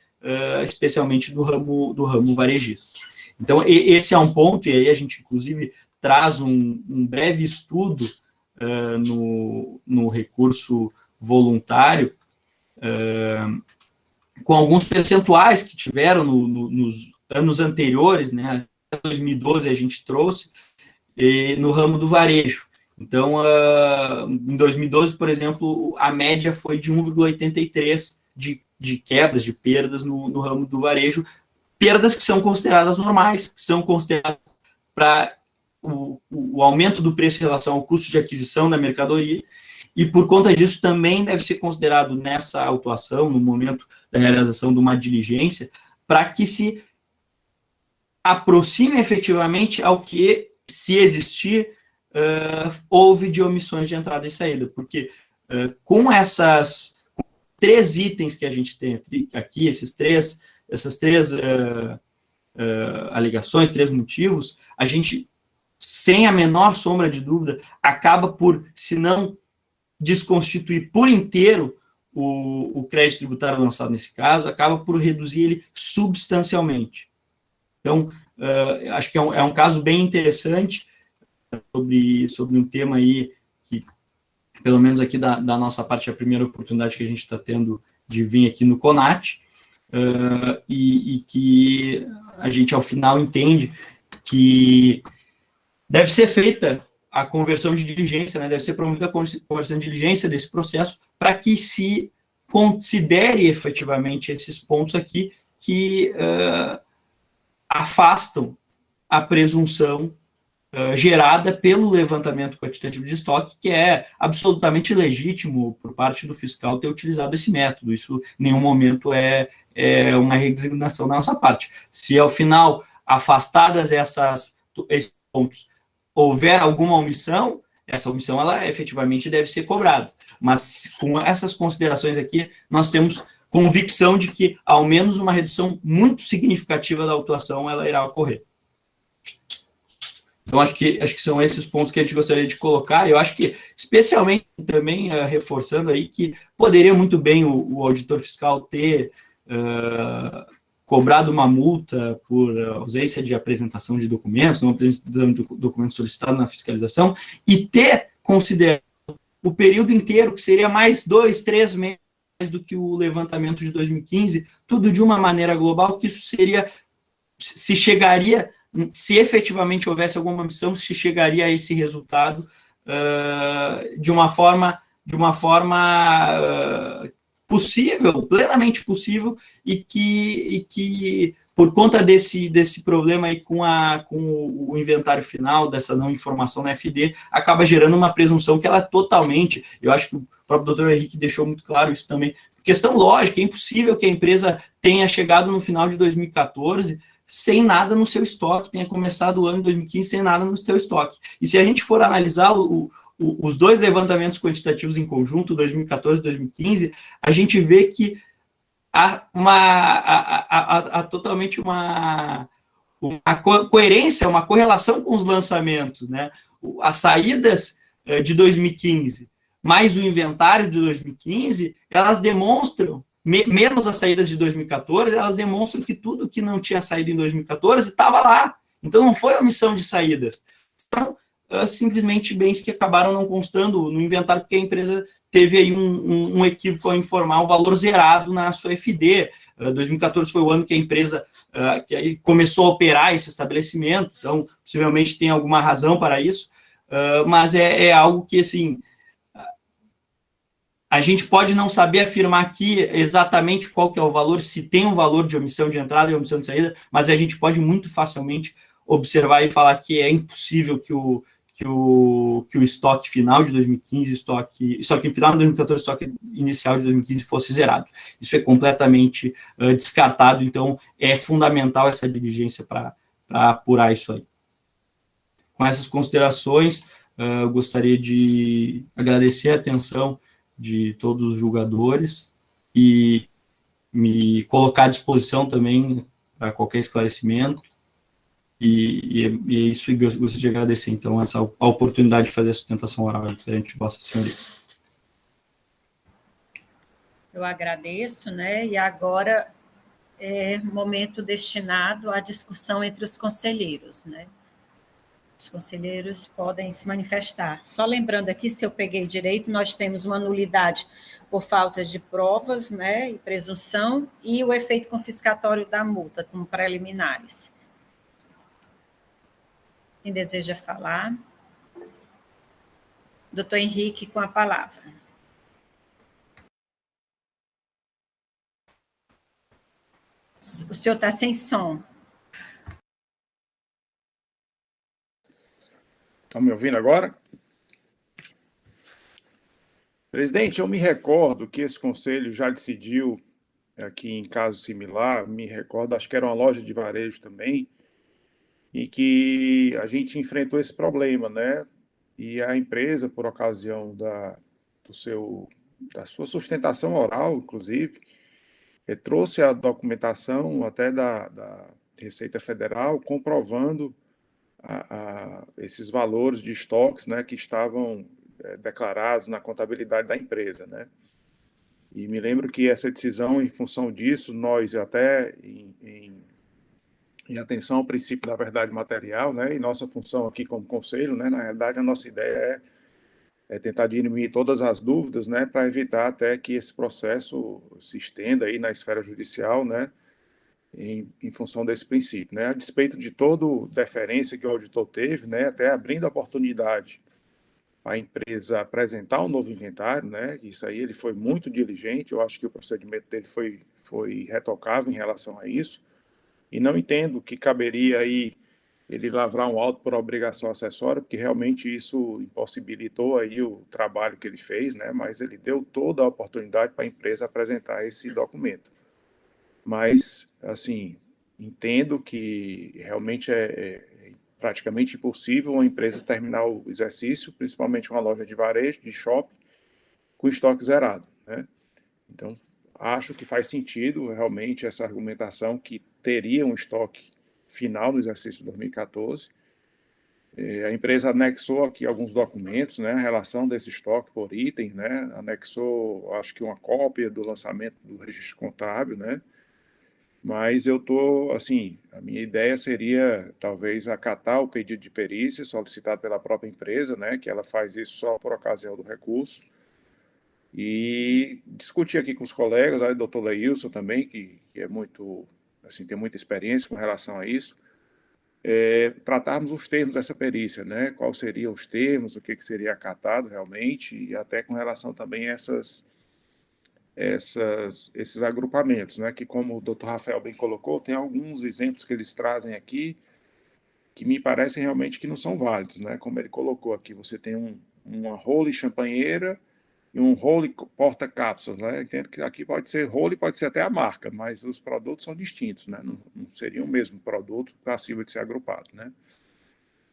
especialmente do ramo varejista. Então, esse é um ponto, e aí a gente, inclusive, traz um breve estudo no recurso voluntário, com alguns percentuais que tiveram nos anos anteriores, né? Em 2012 a gente trouxe, no ramo do varejo. Então, em 2012, por exemplo, a média foi de 1,83% de quebras, de perdas no ramo do varejo, perdas que são consideradas normais, que são consideradas para o aumento do preço em relação ao custo de aquisição da mercadoria, e por conta disso também deve ser considerado nessa autuação, no momento da realização de uma diligência, para que se aproxime efetivamente ao que, se existir, houve de omissões de entrada e saída, porque com 3 itens que a gente tem aqui, esses 3 três alegações, 3 motivos, a gente, sem a menor sombra de dúvida, acaba por, se não desconstituir por inteiro o crédito tributário lançado nesse caso, acaba por reduzir ele substancialmente. Então, acho que é um caso bem interessante sobre um tema aí que, pelo menos aqui da nossa parte, é a primeira oportunidade que a gente está tendo de vir aqui no CONAT, e que a gente, ao final, entende que deve ser feita a conversão de diligência, né? Deve ser promovida a conversão de diligência desse processo para que se considere efetivamente esses pontos aqui que afastam a presunção gerada pelo levantamento quantitativo de estoque, que é absolutamente legítimo por parte do fiscal ter utilizado esse método. Isso, em nenhum momento, é uma resignação da nossa parte. Se, ao final, afastadas esses pontos, houver alguma omissão, essa omissão, ela efetivamente deve ser cobrada. Mas, com essas considerações aqui, nós temos convicção de que, ao menos, uma redução muito significativa da autuação ela irá ocorrer. Então, acho que são esses pontos que a gente gostaria de colocar. Eu acho que, especialmente, também reforçando aí que poderia muito bem o auditor fiscal ter cobrado uma multa por ausência de apresentação de documentos, não apresentação de documentos solicitados na fiscalização, e ter considerado o período inteiro, que seria mais 2, 3 meses do que o levantamento de 2015, tudo de uma maneira global, que isso seria, se chegaria, se efetivamente houvesse alguma omissão, se chegaria a esse resultado de uma forma possível, plenamente possível, e que por conta desse problema aí com o inventário final, dessa não informação na FD, acaba gerando uma presunção que ela totalmente, eu acho que o próprio doutor Henrique deixou muito claro isso também, questão lógica, é impossível que a empresa tenha chegado no final de 2014 sem nada no seu estoque, tenha começado o ano de 2015 sem nada no seu estoque. E se a gente for analisar os 2 levantamentos quantitativos em conjunto, 2014 e 2015, a gente vê que há totalmente uma coerência, uma correlação com os lançamentos, né? As saídas de 2015 mais o inventário de 2015, elas demonstram, menos as saídas de 2014, elas demonstram que tudo que não tinha saído em 2014 estava lá. Então, não foi omissão de saídas. Então, simplesmente bens que acabaram não constando no inventário, porque a empresa teve aí um equívoco ao informar o valor zerado na sua FD. 2014 foi o ano que a empresa que aí começou a operar esse estabelecimento, então, possivelmente tem alguma razão para isso, mas é algo que, assim, a gente pode não saber afirmar aqui exatamente qual que é o valor, se tem um valor de omissão de entrada e omissão de saída, mas a gente pode muito facilmente observar e falar que é impossível que o estoque final de 2015, estoque final de 2014, estoque inicial de 2015 fosse zerado. Isso é completamente descartado, então é fundamental essa diligência para apurar isso aí. Com essas considerações, eu gostaria de agradecer a atenção de todos os julgadores e me colocar à disposição também para qualquer esclarecimento. E é isso, e gostaria de agradecer, então, a oportunidade de fazer a sustentação oral perante de Vossas Senhorias. Eu agradeço, né? E agora é momento destinado à discussão entre os conselheiros, né? Os conselheiros podem se manifestar. Só lembrando aqui, se eu peguei direito, nós temos uma nulidade por falta de provas, né, e presunção, e o efeito confiscatório da multa, como preliminares. Quem deseja falar? Doutor Henrique, com a palavra. O senhor está sem som. Estão me ouvindo agora? Presidente, eu me recordo que esse conselho já decidiu aqui em caso similar, me recordo, acho que era uma loja de varejo também, e que a gente enfrentou esse problema, né? E a empresa, por ocasião da sua sustentação oral, inclusive, trouxe a documentação até da Receita Federal comprovando esses valores de estoques, né, que estavam declarados na contabilidade da empresa, né? E me lembro que essa decisão, em função disso, nós até em atenção ao princípio da verdade material, né, e nossa função aqui como conselho, né, na realidade a nossa ideia é tentar dirimir todas as dúvidas, né, para evitar até que esse processo se estenda aí na esfera judicial, né, em função desse princípio, né, a despeito de toda deferência que o auditor teve, né, até abrindo a oportunidade a empresa apresentar um novo inventário, né, isso aí ele foi muito diligente, eu acho que o procedimento dele foi retocável em relação a isso, e não entendo que caberia aí ele lavrar um auto por obrigação acessória, porque realmente isso impossibilitou aí o trabalho que ele fez, né, mas ele deu toda a oportunidade para a empresa apresentar esse documento. Mas, assim, entendo que realmente é praticamente impossível uma empresa terminar o exercício, principalmente uma loja de varejo, de shopping, com estoque zerado, né? Então, acho que faz sentido realmente essa argumentação que teria um estoque final no exercício de 2014. A empresa anexou aqui alguns documentos, né, a relação desse estoque por item, né, anexou, acho que uma cópia do lançamento do registro contábil, né, mas eu estou, assim, a minha ideia seria talvez acatar o pedido de perícia solicitado pela própria empresa, né, que ela faz isso só por ocasião do recurso, e discutir aqui com os colegas, o doutor Leilson também, que é muito, assim, tem muita experiência com relação a isso, tratarmos os termos dessa perícia, né, quais seriam os termos, o que seria acatado realmente, e até com relação também a esses agrupamentos, né, que como o Dr. Rafael bem colocou, tem alguns exemplos que eles trazem aqui que me parecem realmente que não são válidos, né, como ele colocou aqui, você tem uma role champanheira e um role porta-cápsulas, né, entendo que aqui pode ser role, pode ser até a marca, mas os produtos são distintos, né, não seria o mesmo produto passível de ser agrupado, né.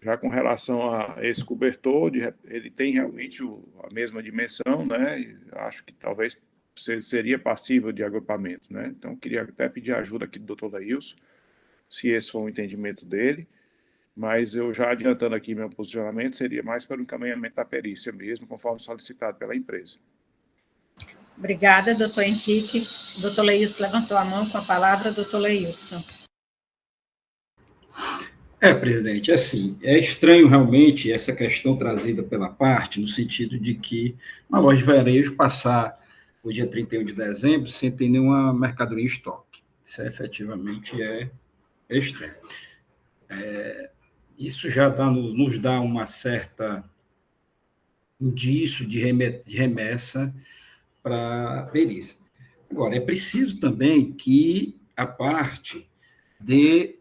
Já com relação a esse cobertor, ele tem realmente a mesma dimensão, né, e acho que talvez seria passível de agrupamento, né? Então, queria até pedir ajuda aqui do Dr. Leilson, se esse for o entendimento dele, mas eu já adiantando aqui meu posicionamento, seria mais para o encaminhamento da perícia mesmo, conforme solicitado pela empresa. Obrigada, doutor Henrique. Doutor Leilson levantou a mão com a palavra, doutor Leilson. Presidente, assim, é estranho realmente essa questão trazida pela parte, no sentido de que uma loja de varejo passar o dia 31 de dezembro sem ter nenhuma mercadoria em estoque. Isso efetivamente é estranho. Isso já nos dá uma certa indício de remessa para a perícia. Agora, é preciso também que a parte dê,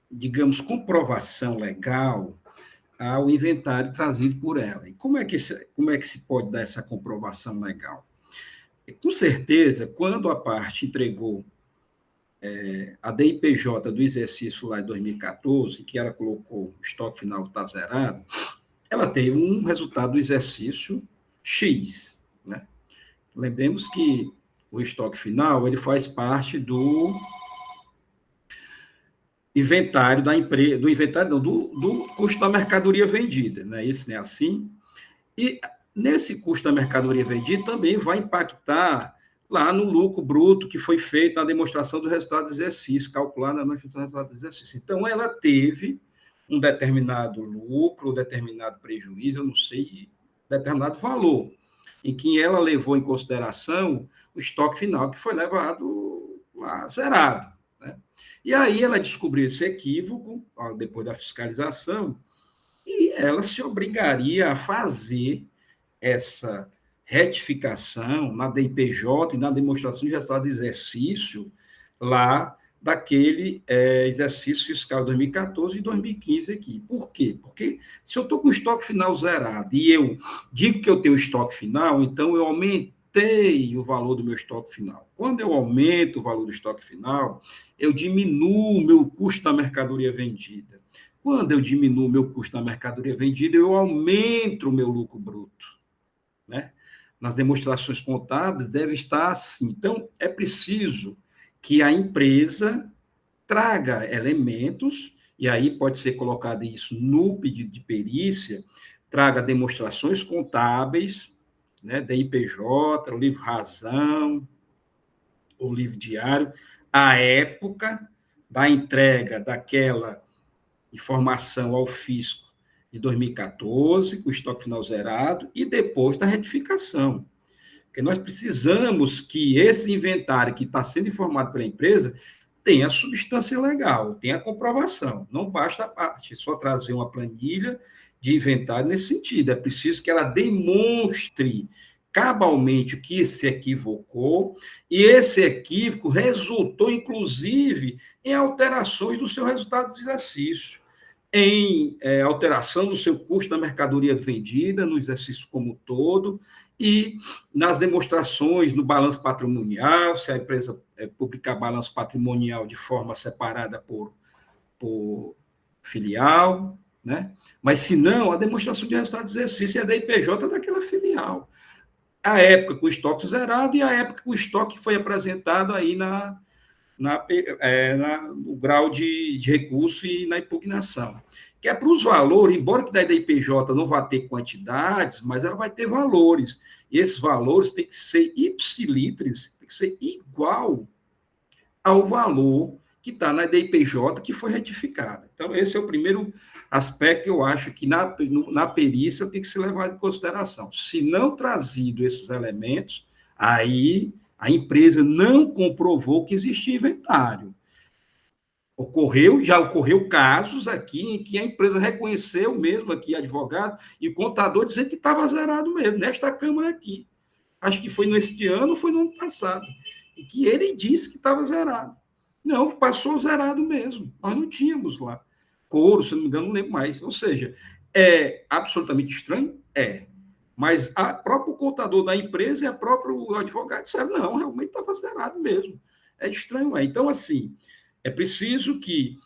digamos, comprovação legal ao inventário trazido por ela. E como é que se pode dar essa comprovação legal? Com certeza, quando a parte entregou a DIPJ do exercício lá de 2014, que ela colocou o estoque final está zerado, ela teve um resultado do exercício X, né? Lembremos que o estoque final ele faz parte do inventário da empresa, do custo da mercadoria vendida, né? Isso não é assim? E nesse custo da mercadoria vendida também vai impactar lá no lucro bruto que foi feito na demonstração do resultado do exercício, calculado na demonstração do resultado do exercício. Então, ela teve um determinado lucro, determinado prejuízo, eu não sei, determinado valor, em que ela levou em consideração o estoque final, que foi levado lá zerado, né? E aí ela descobriu esse equívoco, depois da fiscalização, e ela se obrigaria a fazer essa retificação na DIPJ e na demonstração de resultado de exercício lá daquele exercício fiscal de 2014 e 2015 aqui. Por quê? Porque se eu estou com o estoque final zerado e eu digo que eu tenho estoque final, então eu aumentei o valor do meu estoque final. Quando eu aumento o valor do estoque final, eu diminuo o meu custo da mercadoria vendida. Quando eu diminuo o meu custo da mercadoria vendida, eu aumento o meu lucro bruto, né? nas demonstrações contábeis deve estar assim. Então, é preciso que a empresa traga elementos, e aí pode ser colocado isso no pedido de perícia, traga demonstrações contábeis, né, DIPJ, o livro razão, o livro diário, a época da entrega daquela informação ao fisco de 2014, com o estoque final zerado, e depois da retificação. Porque nós precisamos que esse inventário que está sendo informado pela empresa tenha substância legal, tenha comprovação. Não basta a parte só trazer uma planilha de inventário nesse sentido. É preciso que ela demonstre cabalmente o que se equivocou, e esse equívoco resultou, inclusive, em alterações do seu resultado de exercício, em alteração do seu custo da mercadoria vendida, no exercício como um todo, e nas demonstrações no balanço patrimonial, se a empresa publicar balanço patrimonial de forma separada por filial, né? Mas, se não, a demonstração de resultado de exercício é da IPJ daquela filial. A época com o estoque zerado e a época com o estoque foi apresentado aí no grau de recurso e na impugnação. Que é para os valores, embora que da IPJ não vá ter quantidades, mas ela vai ter valores. E esses valores têm que ser ipsilitris, tem que ser igual ao valor que está na DIPJ que foi retificada. Então, esse é o primeiro aspecto que eu acho que na perícia tem que ser levado em consideração. Se não trazido esses elementos, aí a empresa não comprovou que existia inventário. Já ocorreu casos aqui em que a empresa reconheceu mesmo aqui, advogado e contador, dizendo que estava zerado mesmo, nesta Câmara aqui. Acho que foi neste ano ou foi no ano passado. E que ele disse que estava zerado. Não, passou zerado mesmo. Nós não tínhamos lá. Couro, se não me engano, não lembro mais. Ou seja, é absolutamente estranho? É. Mas a próprio contador da empresa e a próprio advogado disseram, não, realmente estava zerado mesmo. É estranho, é. Então, assim, é preciso que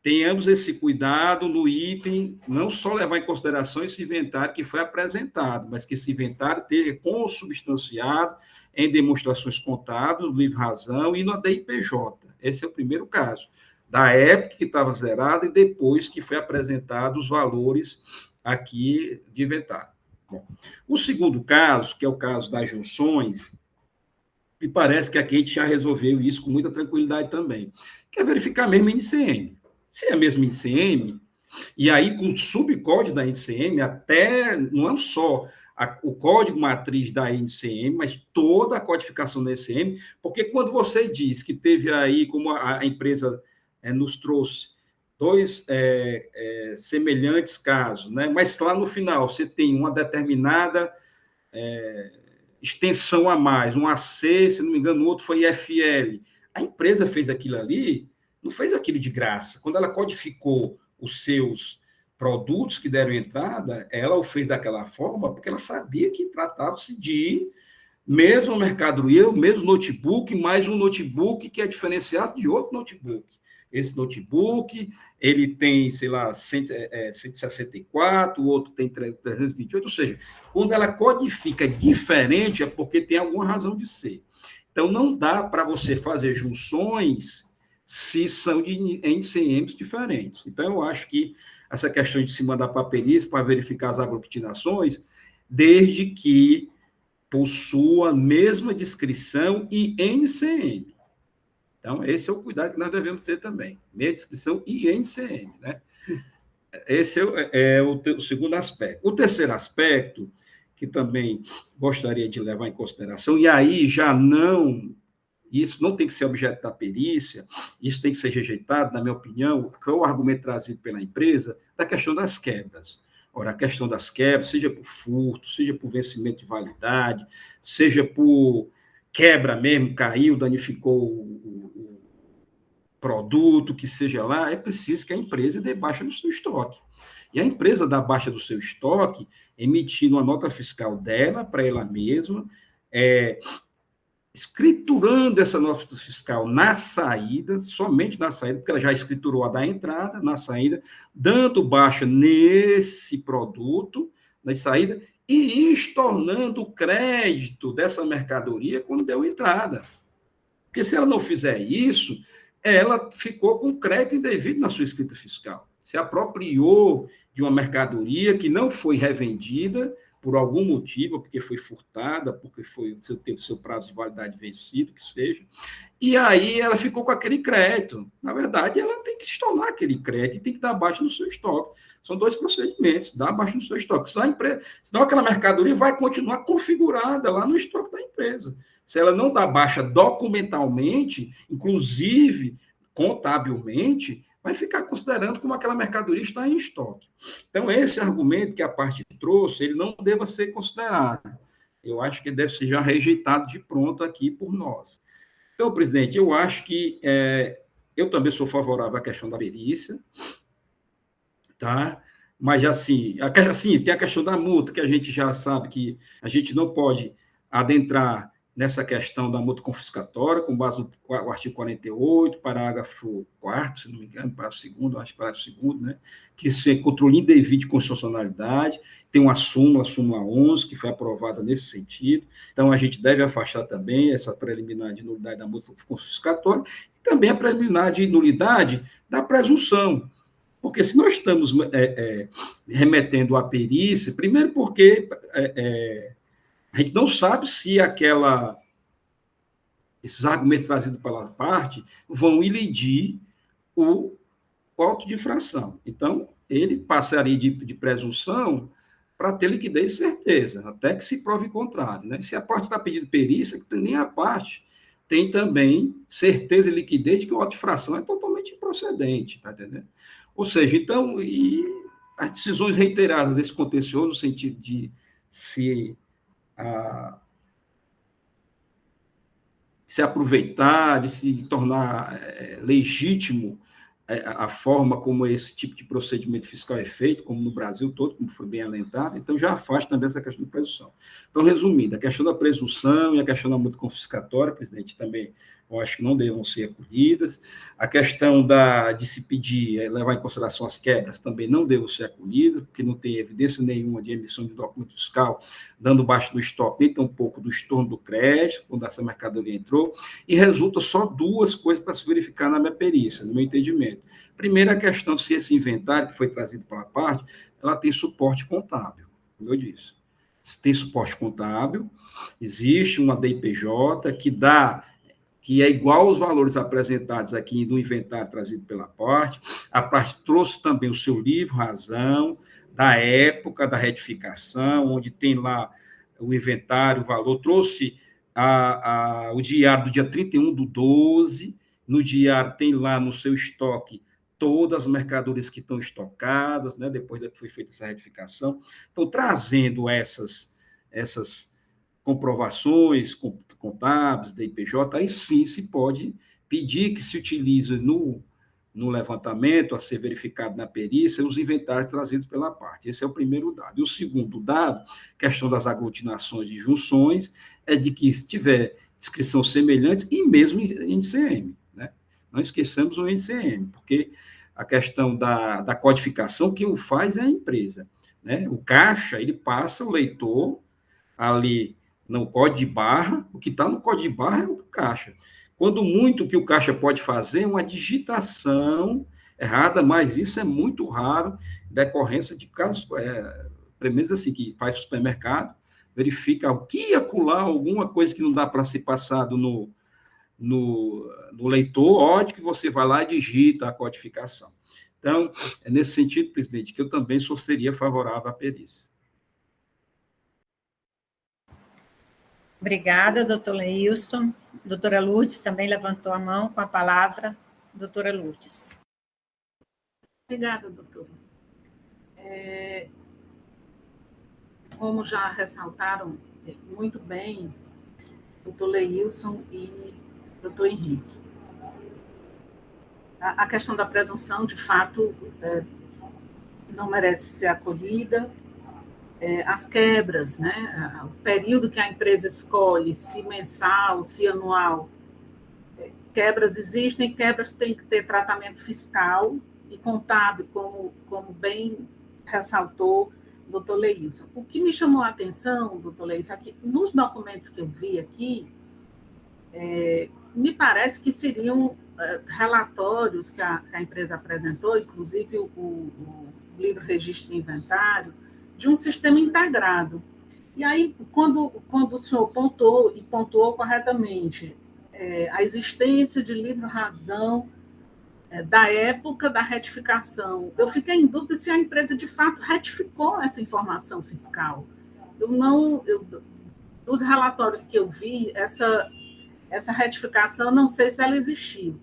tenhamos esse cuidado no item, não só levar em consideração esse inventário que foi apresentado, mas que esse inventário esteja consubstanciado em demonstrações contábeis, no livro razão e na DIPJ. Esse é o primeiro caso. Da época que estava zerado e depois que foi apresentado os valores aqui de inventário. Bom, o segundo caso, que é o caso das junções, me parece que aqui a gente já resolveu isso com muita tranquilidade também, que é verificar mesmo a NCM. Se é mesmo NCM, e aí com o subcódigo da NCM, até não é só o código matriz da NCM, mas toda a codificação da NCM, porque quando você diz que teve aí, como a empresa nos trouxe, dois semelhantes casos, né? Mas lá no final você tem uma determinada extensão a mais, um AC, se não me engano, o outro foi IFL. A empresa fez aquilo ali, não fez aquilo de graça. Quando ela codificou os seus produtos que deram entrada, ela o fez daquela forma porque ela sabia que tratava-se de mesma mercadoria, o mesmo notebook, mais um notebook que é diferenciado de outro notebook. Esse notebook, ele tem, sei lá, 164, o outro tem 328, ou seja, quando ela codifica diferente é porque tem alguma razão de ser. Então, não dá para você fazer junções se são de NCMs diferentes. Então, eu acho que essa questão de se mandar para a perícia para verificar as aglutinações, desde que possua a mesma descrição e NCM. Então, esse é o cuidado que nós devemos ter também. Meia descrição e NCM, né? Esse é o segundo aspecto. O terceiro aspecto, que também gostaria de levar em consideração, e aí já não... Isso não tem que ser objeto da perícia, isso tem que ser rejeitado, na minha opinião, que é o argumento trazido pela empresa, da questão das quebras. Ora, a questão das quebras, seja por furto, seja por vencimento de validade, seja por quebra mesmo, caiu, danificou o produto, que seja lá, é preciso que a empresa dê baixa do seu estoque. E a empresa dá baixa do seu estoque, emitindo uma nota fiscal dela, para ela mesma, escriturando essa nota fiscal na saída, somente na saída, porque ela já escriturou a da entrada, na saída, dando baixa nesse produto, na saída, e ir estornando o crédito dessa mercadoria quando deu entrada. Porque se ela não fizer isso, ela ficou com crédito indevido na sua escrita fiscal. Se apropriou de uma mercadoria que não foi revendida por algum motivo, porque foi furtada, porque teve seu prazo de validade vencido, que seja, e aí ela ficou com aquele crédito. Na verdade, ela tem que estornar aquele crédito e tem que dar baixa no seu estoque. São dois procedimentos, dar baixa no seu estoque. Senão aquela mercadoria vai continuar configurada lá no estoque da empresa. Se ela não dá baixa documentalmente, inclusive contabilmente, vai ficar considerando como aquela mercadoria está em estoque. Então, esse argumento que a parte trouxe, ele não deva ser considerado. Eu acho que deve ser já rejeitado de pronto aqui por nós. Então, presidente, eu acho que eu também sou favorável à questão da perícia, tá? Mas, assim, tem a questão da multa, que a gente já sabe que a gente não pode adentrar nessa questão da multa confiscatória, com base no artigo 48, parágrafo 4º, se não me engano, parágrafo 2º, acho que parágrafo 2º, né, que isso é controle indevido de constitucionalidade, tem uma súmula, a súmula 11, que foi aprovada nesse sentido, então a gente deve afastar também essa preliminar de nulidade da multa confiscatória, e também a preliminar de nulidade da presunção, porque se nós estamos remetendo à perícia, primeiro porque a gente não sabe se esses argumentos trazidos pela parte vão ilidir o auto de infração. Então, ele passaria de presunção para ter liquidez e certeza, até que se prove o contrário. Né? Se a parte está pedindo perícia, que nem a parte tem também certeza e liquidez de que o auto de infração é totalmente improcedente, está entendendo? Ou seja, então, e as decisões reiteradas desse contencioso, no sentido de se aproveitar, de se tornar legítimo a forma como esse tipo de procedimento fiscal é feito, como no Brasil todo, como foi bem alentado, então já afasta também essa questão da presunção. Então, resumindo, a questão da presunção e a questão da multa confiscatória, presidente, também eu acho que não devam ser acolhidas. A questão de se pedir, levar em consideração as quebras, também não devem ser acolhidas, porque não tem evidência nenhuma de emissão de documento fiscal dando baixo do estoque, nem tampouco do estorno do crédito, quando essa mercadoria entrou, e resulta só duas coisas para se verificar na minha perícia, no meu entendimento. Primeiro, a questão de se esse inventário que foi trazido pela parte, ela tem suporte contábil, como eu disse. Se tem suporte contábil, existe uma DIPJ que é igual aos valores apresentados aqui no inventário trazido pela parte. A parte trouxe também o seu livro, razão, da época da retificação, onde tem lá o inventário, o valor, trouxe o diário do dia 31/12, no diário tem lá no seu estoque todas as mercadorias que estão estocadas, né, depois que foi feita essa retificação. Então, trazendo essas comprovações contábeis da IPJ, aí sim se pode pedir que se utilize no levantamento, a ser verificado na perícia, os inventários trazidos pela parte. Esse é o primeiro dado. E o segundo dado, questão das aglutinações e junções, é de que se tiver descrição semelhante, e mesmo em NCM, né? Não esqueçamos o NCM, porque a questão da codificação, quem o faz é a empresa, né? O caixa, ele passa o leitor ali no código de barra, o que está no código de barra é o caixa. Quando muito o que o caixa pode fazer é uma digitação errada, mas isso é muito raro, decorrência de casos, pelo menos assim, que faz supermercado, verifica o que acular, alguma coisa que não dá para ser passado no leitor, ótimo que você vai lá e digita a codificação. Então, é nesse sentido, presidente, que eu também seria favorável à perícia. Obrigada, doutor Leilson. Doutora Lourdes também levantou a mão com a palavra. Doutora Lourdes. Obrigada, doutora. Como já ressaltaram muito bem, doutor Leilson e doutor Henrique, a questão da presunção, de fato, não merece ser acolhida. As quebras, né? O período que a empresa escolhe, se mensal, se anual, quebras existem, quebras têm que ter tratamento fiscal e contábil, como bem ressaltou, doutor Leilson. O que me chamou a atenção, doutor Leilson, é que nos documentos que eu vi aqui, me parece que seriam relatórios que a empresa apresentou, inclusive o livro Registro de Inventário, de um sistema integrado. E aí, quando o senhor pontuou corretamente a existência de livro-razão da época da retificação, eu fiquei em dúvida se a empresa, de fato, retificou essa informação fiscal. Dos relatórios que eu vi, essa retificação, não sei se ela existiu,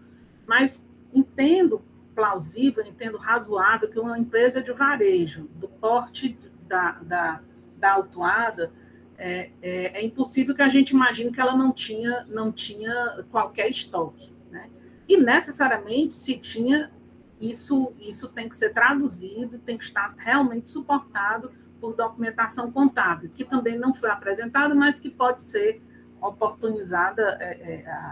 mas entendo plausível, entendo razoável que uma empresa de varejo, do porte da autuada, é impossível que a gente imagine que ela não tinha qualquer estoque, né? E, necessariamente, se tinha, isso tem que ser traduzido, tem que estar realmente suportado por documentação contábil, que também não foi apresentada, mas que pode ser oportunizada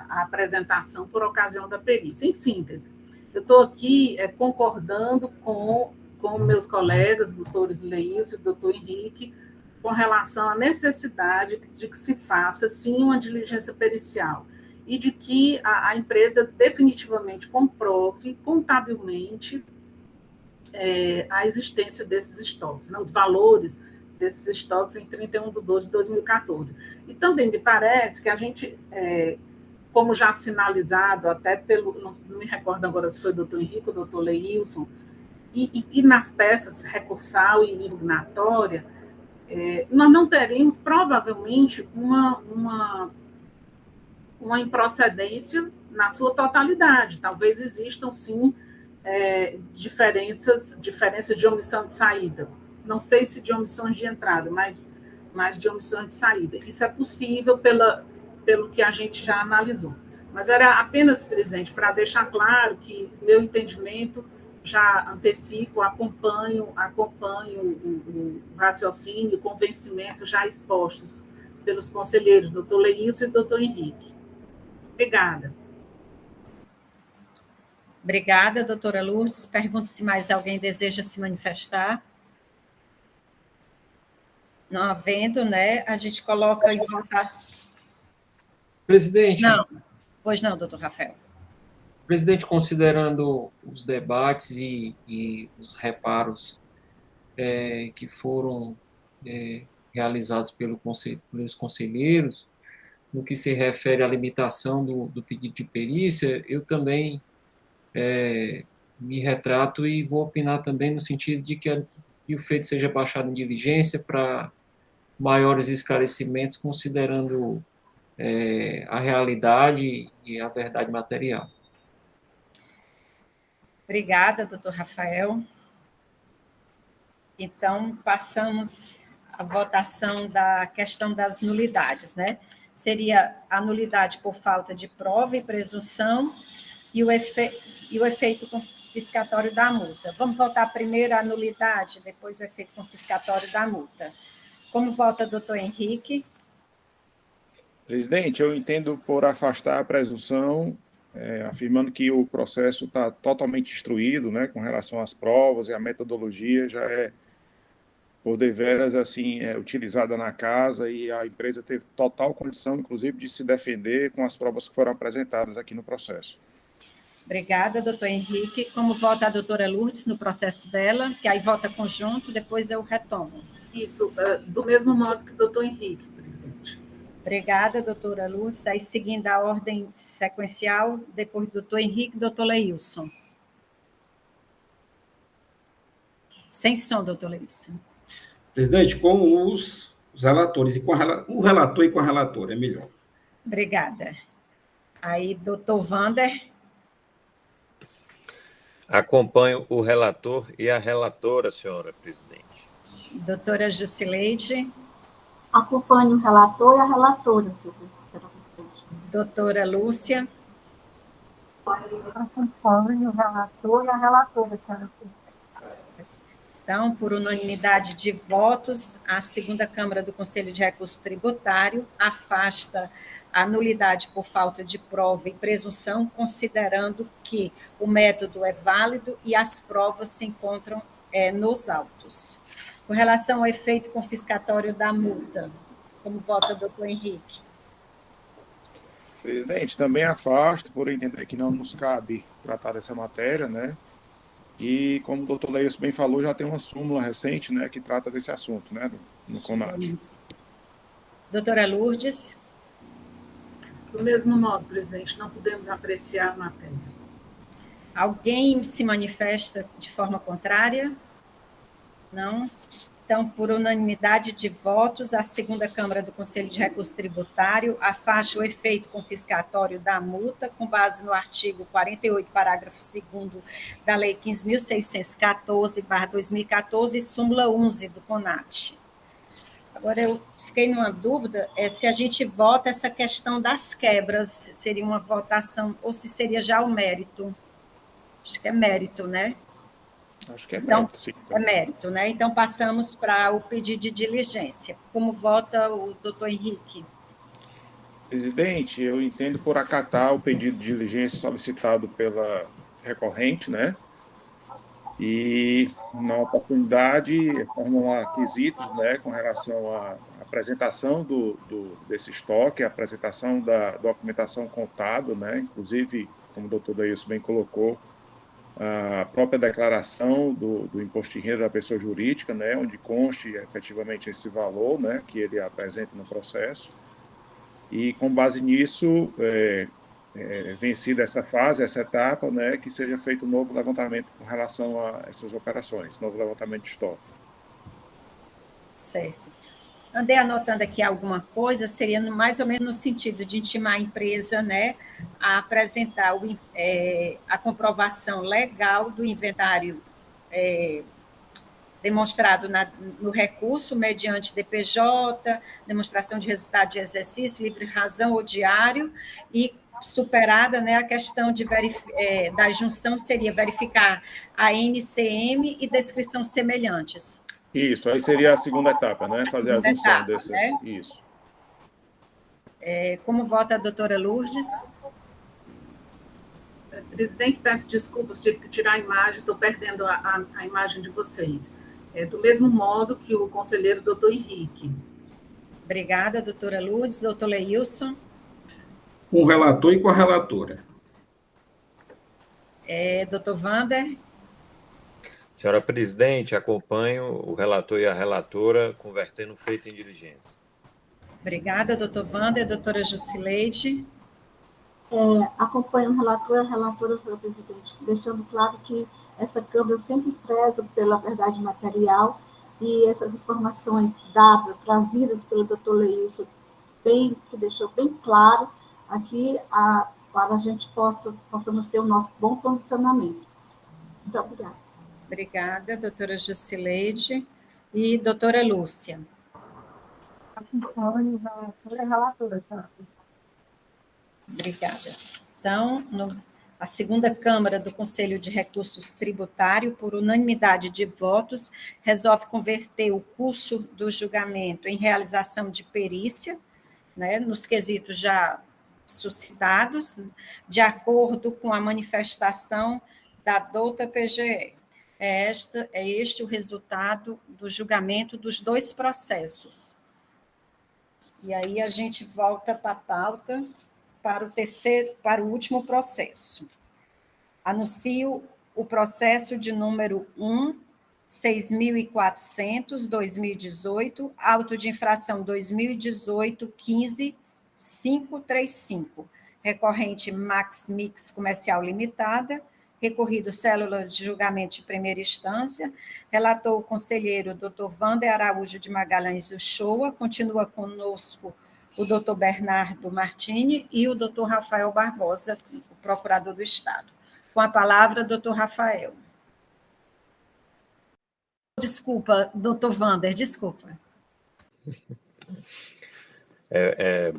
a apresentação por ocasião da perícia. Em síntese, eu estou aqui concordando com meus colegas, doutores Leilson e doutor Henrique, com relação à necessidade de que se faça, sim, uma diligência pericial e de que a empresa definitivamente comprove contabilmente a existência desses estoques, né, os valores desses estoques em 31/12/2014. E também me parece que a gente, como já sinalizado, até não me recordo agora se foi o doutor Henrique ou o doutor Leilson, e nas peças recursal e impugnatória, nós não teríamos, provavelmente, uma improcedência na sua totalidade. Talvez existam, sim, diferença de omissão de saída. Não sei se de omissões de entrada, mas de omissões de saída. Isso é possível pelo que a gente já analisou. Mas era apenas, presidente, para deixar claro que meu entendimento, já antecipo, acompanho o raciocínio, o convencimento já expostos pelos conselheiros, doutor Leilson e doutor Henrique. Obrigada. Obrigada, doutora Lourdes. Pergunto se mais alguém deseja se manifestar. Não havendo, né? A gente coloca e vota. Presidente. Não. Pois não, doutor Rafael. Presidente, considerando os debates e os reparos que foram realizados pelos conselheiros, no que se refere à limitação do pedido de perícia, eu também me retrato e vou opinar também no sentido de que o feito seja baixado em diligência para maiores esclarecimentos, considerando a realidade e a verdade material. Obrigada, doutor Rafael. Então, passamos à votação da questão das nulidades, né? Seria a nulidade por falta de prova e presunção e o efeito confiscatório da multa. Vamos votar primeiro a nulidade, depois o efeito confiscatório da multa. Como vota o doutor Henrique? Presidente, eu entendo por afastar a presunção, afirmando que o processo está totalmente instruído, né, com relação às provas e a metodologia já é, por deveras, assim, utilizada na casa e a empresa teve total condição, inclusive, de se defender com as provas que foram apresentadas aqui no processo. Obrigada, doutor Henrique. Como vota a doutora Lourdes no processo dela, que aí vota conjunto, depois eu retomo. Isso, do mesmo modo que o doutor Henrique, presidente. Obrigada, doutora Lourdes. Aí, seguindo a ordem sequencial, depois do doutor Henrique, doutor Leilson. Sem som, doutor Leilson. Presidente, com os relatores, o relator e com a relatora, é melhor. Obrigada. Aí, doutor Wander. Acompanho o relator e a relatora, senhora presidente. Doutora Jusileide. Acompanho o relator e a relatora, senhora presidente. Doutora Lúcia. Acompanho o relator e a relatora, senhora presidente. Então, por unanimidade de votos, a segunda Câmara do Conselho de Recurso Tributário afasta a nulidade por falta de prova e presunção, considerando que o método é válido e as provas se encontram nos autos. Com relação ao efeito confiscatório da multa, como vota o doutor Henrique? Presidente, também afasto por entender que não nos cabe tratar dessa matéria, né? E como o doutor Leilson bem falou, já tem uma súmula recente, né, que trata desse assunto, né, no CONAT. Doutora Lourdes? Do mesmo modo, presidente, não podemos apreciar a matéria. Alguém se manifesta de forma contrária? Não? Então, por unanimidade de votos, a segunda Câmara do Conselho de Recurso Tributário afasta o efeito confiscatório da multa, com base no artigo 48, parágrafo 2º da Lei 15.614/2014, súmula 11 do CONAT. Agora, eu fiquei numa dúvida se a gente vota essa questão das quebras, seria uma votação, ou se seria já o mérito. Acho que é mérito, né? Acho que é mérito, sim. É mérito, né? Então, passamos para o pedido de diligência. Como vota o doutor Henrique? Presidente, eu entendo por acatar o pedido de diligência solicitado pela recorrente, né? E, na oportunidade, formular quesitos, né, com relação à apresentação desse estoque, a apresentação da documentação contábil, né? Inclusive, como o doutor Deilson bem colocou, a própria declaração do imposto de renda da pessoa jurídica, né, onde conste efetivamente esse valor, né, que ele apresenta no processo. E, com base nisso, vencida essa fase, essa etapa, né, que seja feito um novo levantamento com relação a essas operações, novo levantamento de estoque. Certo. Andei anotando aqui alguma coisa, seria mais ou menos no sentido de intimar a empresa, né, a apresentar a comprovação legal do inventário demonstrado no recurso, mediante DPJ, demonstração de resultado de exercício, livre razão ou diário, e superada, né, a questão da junção seria verificar a NCM e descrição semelhantes. Isso, aí seria a segunda etapa, né? Fazer a junção dessas. Né? Isso. Como vota a doutora Lourdes? Presidente, peço desculpas, tive que tirar a imagem, estou perdendo a imagem de vocês. Do mesmo modo que o conselheiro doutor Henrique. Obrigada, doutora Lourdes. Doutor Leilson? Com o relator e com a relatora. Doutor Wander? Senhora presidente, acompanho o relator e a relatora convertendo o feito em diligência. Obrigada, doutor Wander. Doutora Jusileide? Acompanho o relator e a relatora, senhor presidente, deixando claro que essa Câmara sempre preza pela verdade material e essas informações dadas, trazidas pelo doutor Leilson, que deixou bem claro aqui, para a gente possamos ter o nosso bom posicionamento. Muito obrigada. Obrigada, doutora Jusileide. E doutora Lúcia? Acompanho o relator e a relatora, senhora. Obrigada. Então, a segunda Câmara do Conselho de Recursos Tributário, por unanimidade de votos, resolve converter o curso do julgamento em realização de perícia, né, nos quesitos já suscitados, de acordo com a manifestação da douta PGE. É este o resultado do julgamento dos dois processos. E aí a gente volta para a pauta, para o último processo. Anuncio o processo de número 6.400/2018, auto de infração 2018-15-535, recorrente Max Mix Comercial Limitada, recorrido célula de julgamento de primeira instância, relator o conselheiro Dr. Wander Araújo de Magalhães Uchoa, continua conosco o doutor Bernardo Martini e o doutor Rafael Barbosa, o procurador do Estado. Com a palavra, doutor Rafael. Desculpa, doutor Wander, desculpa.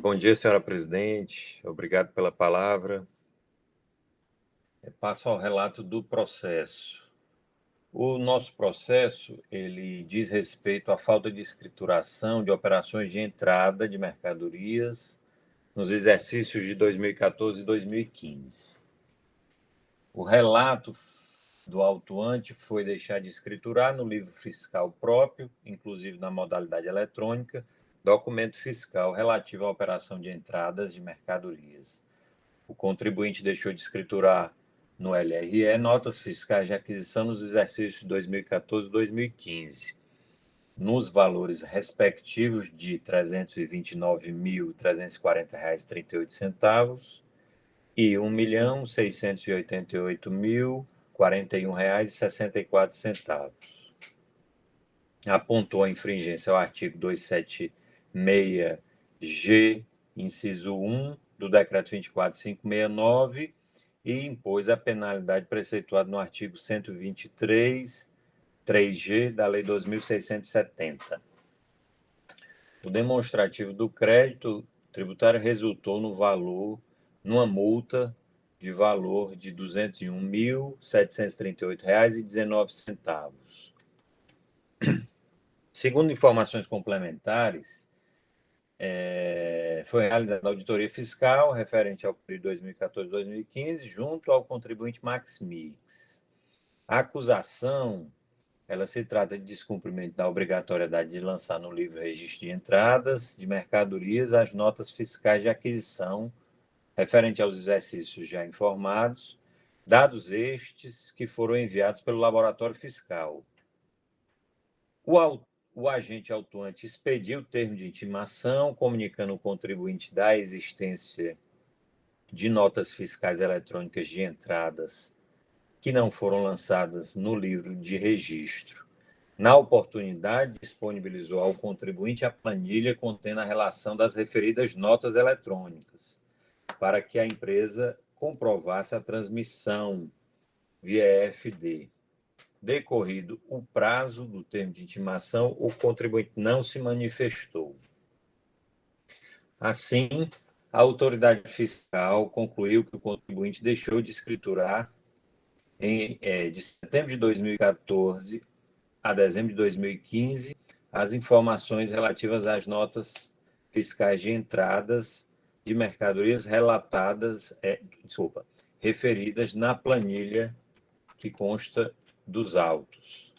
Bom dia, senhora presidente. Obrigado pela palavra. Passo ao relato do processo. O nosso processo, ele diz respeito à falta de escrituração de operações de entrada de mercadorias nos exercícios de 2014 e 2015. O relato do autuante foi deixar de escriturar no livro fiscal próprio, inclusive na modalidade eletrônica, documento fiscal relativo à operação de entradas de mercadorias. O contribuinte deixou de escriturar no LRE notas fiscais de aquisição nos exercícios de 2014 e 2015, nos valores respectivos de R$ 329.340,38 e R$ 1.688.041,64. Apontou a infringência ao artigo 276-G, inciso 1, do Decreto 24.569 e impôs a penalidade preceituada no artigo 123-3G da Lei 2.670. O demonstrativo do crédito tributário resultou numa multa de valor de R$ 201.738,19. Segundo informações complementares, foi realizada a auditoria fiscal referente ao período 2014-2015 junto ao contribuinte Maxmix. A acusação, ela se trata de descumprimento da obrigatoriedade de lançar no livro registro de entradas de mercadorias as notas fiscais de aquisição referente aos exercícios já informados, dados estes que foram enviados pelo laboratório fiscal. O agente autuante expediu o termo de intimação, comunicando ao contribuinte da existência de notas fiscais eletrônicas de entradas que não foram lançadas no livro de registro. Na oportunidade, disponibilizou ao contribuinte a planilha contendo a relação das referidas notas eletrônicas, para que a empresa comprovasse a transmissão via EFD. Decorrido o prazo do termo de intimação, o contribuinte não se manifestou. Assim, a autoridade fiscal concluiu que o contribuinte deixou de escriturar de setembro de 2014 a dezembro de 2015 as informações relativas às notas fiscais de entradas de mercadorias referidas na planilha que consta dos autos.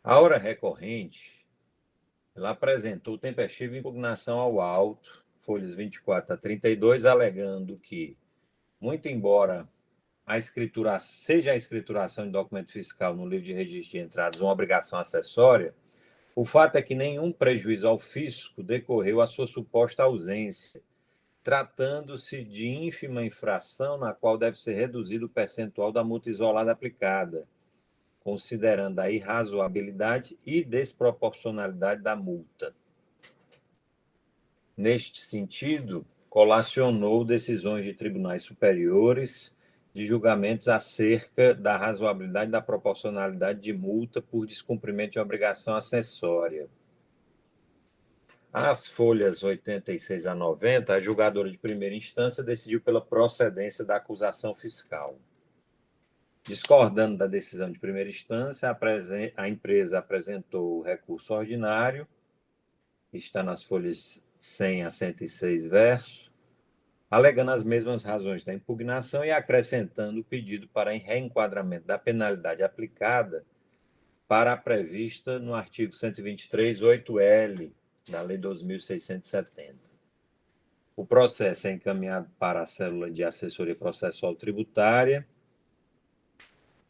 A hora recorrente, ela apresentou tempestiva impugnação ao auto, folhas 24 a 32, alegando que, muito embora seja a escrituração de documento fiscal no livro de registro de entradas uma obrigação acessória, o fato é que nenhum prejuízo ao fisco decorreu à sua suposta ausência, tratando-se de ínfima infração na qual deve ser reduzido o percentual da multa isolada aplicada, considerando a irrazoabilidade e desproporcionalidade da multa. Neste sentido, colacionou decisões de tribunais superiores de julgamentos acerca da razoabilidade e da proporcionalidade de multa por descumprimento de obrigação acessória. As folhas 86 a 90, a julgadora de primeira instância decidiu pela procedência da acusação fiscal. Discordando da decisão de primeira instância, a empresa apresentou o recurso ordinário, que está nas folhas 100 a 106 verso, alegando as mesmas razões da impugnação e acrescentando o pedido para reenquadramento da penalidade aplicada para a prevista no artigo 123.8L da Lei 2.670. O processo é encaminhado para a célula de assessoria processual tributária,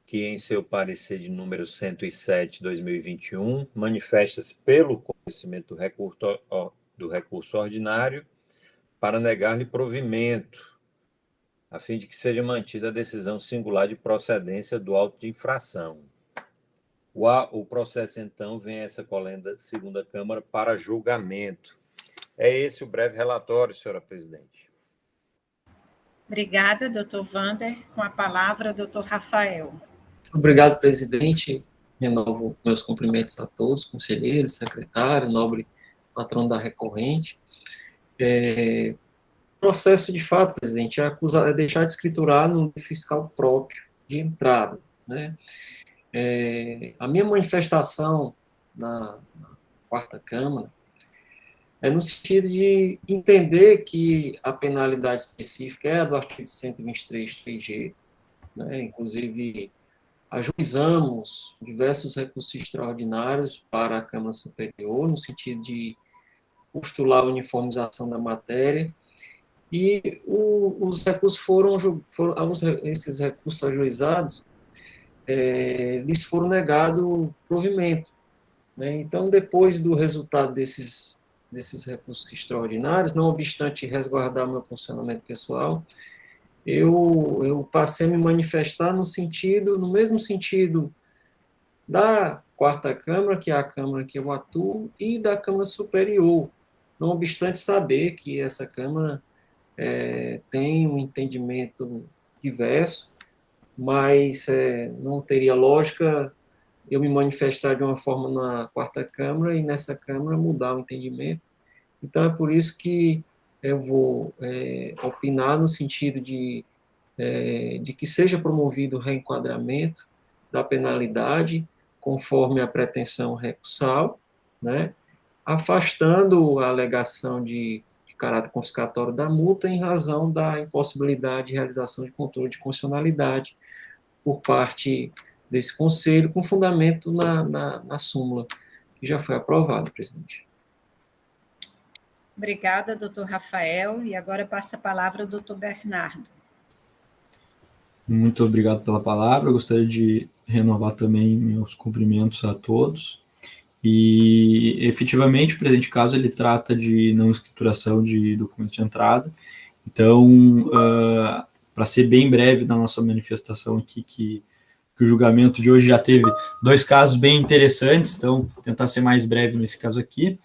que, em seu parecer de número 107/2021, manifesta-se pelo conhecimento do recurso ordinário para negar-lhe provimento, a fim de que seja mantida a decisão singular de procedência do auto de infração. O processo, então, vem a essa colenda segunda Câmara para julgamento. É esse o breve relatório, senhora presidente. Obrigada, doutor Wander. Com a palavra, doutor Rafael. Obrigado, presidente. Renovo meus cumprimentos a todos, conselheiros, secretário, nobre patrão da recorrente. Processo, de fato, presidente, é deixar de escriturar no fiscal próprio de entrada, né? A minha manifestação na quarta Câmara é no sentido de entender que a penalidade específica é a do artigo 123.3G, né? Inclusive, ajuizamos diversos recursos extraordinários para a Câmara Superior, no sentido de postular a uniformização da matéria, e os recursos esses recursos ajuizados, lhes foram negado provimento, né? Então, depois do resultado desses recursos extraordinários, não obstante resguardar meu funcionamento pessoal, eu passei a me manifestar no mesmo sentido da quarta Câmara, que é a Câmara que eu atuo, e da Câmara Superior, não obstante saber que essa Câmara tem um entendimento diverso, mas não teria lógica eu me manifestar de uma forma na quarta Câmara e nessa Câmara mudar o entendimento. Então, é por isso que eu vou opinar no sentido de que seja promovido o reenquadramento da penalidade conforme a pretensão recursal, né, afastando a alegação de caráter confiscatório da multa em razão da impossibilidade de realização de controle de constitucionalidade por parte desse Conselho, com fundamento na súmula que já foi aprovada, presidente. Obrigada, doutor Rafael. E agora passa a palavra ao doutor Bernardo. Muito obrigado pela palavra. Eu gostaria de renovar também meus cumprimentos a todos. E, efetivamente, o presente caso ele trata de não escrituração de documentos de entrada. Então, para ser bem breve na nossa manifestação aqui, que o julgamento de hoje já teve 2 casos bem interessantes, então, tentar ser mais breve nesse caso aqui.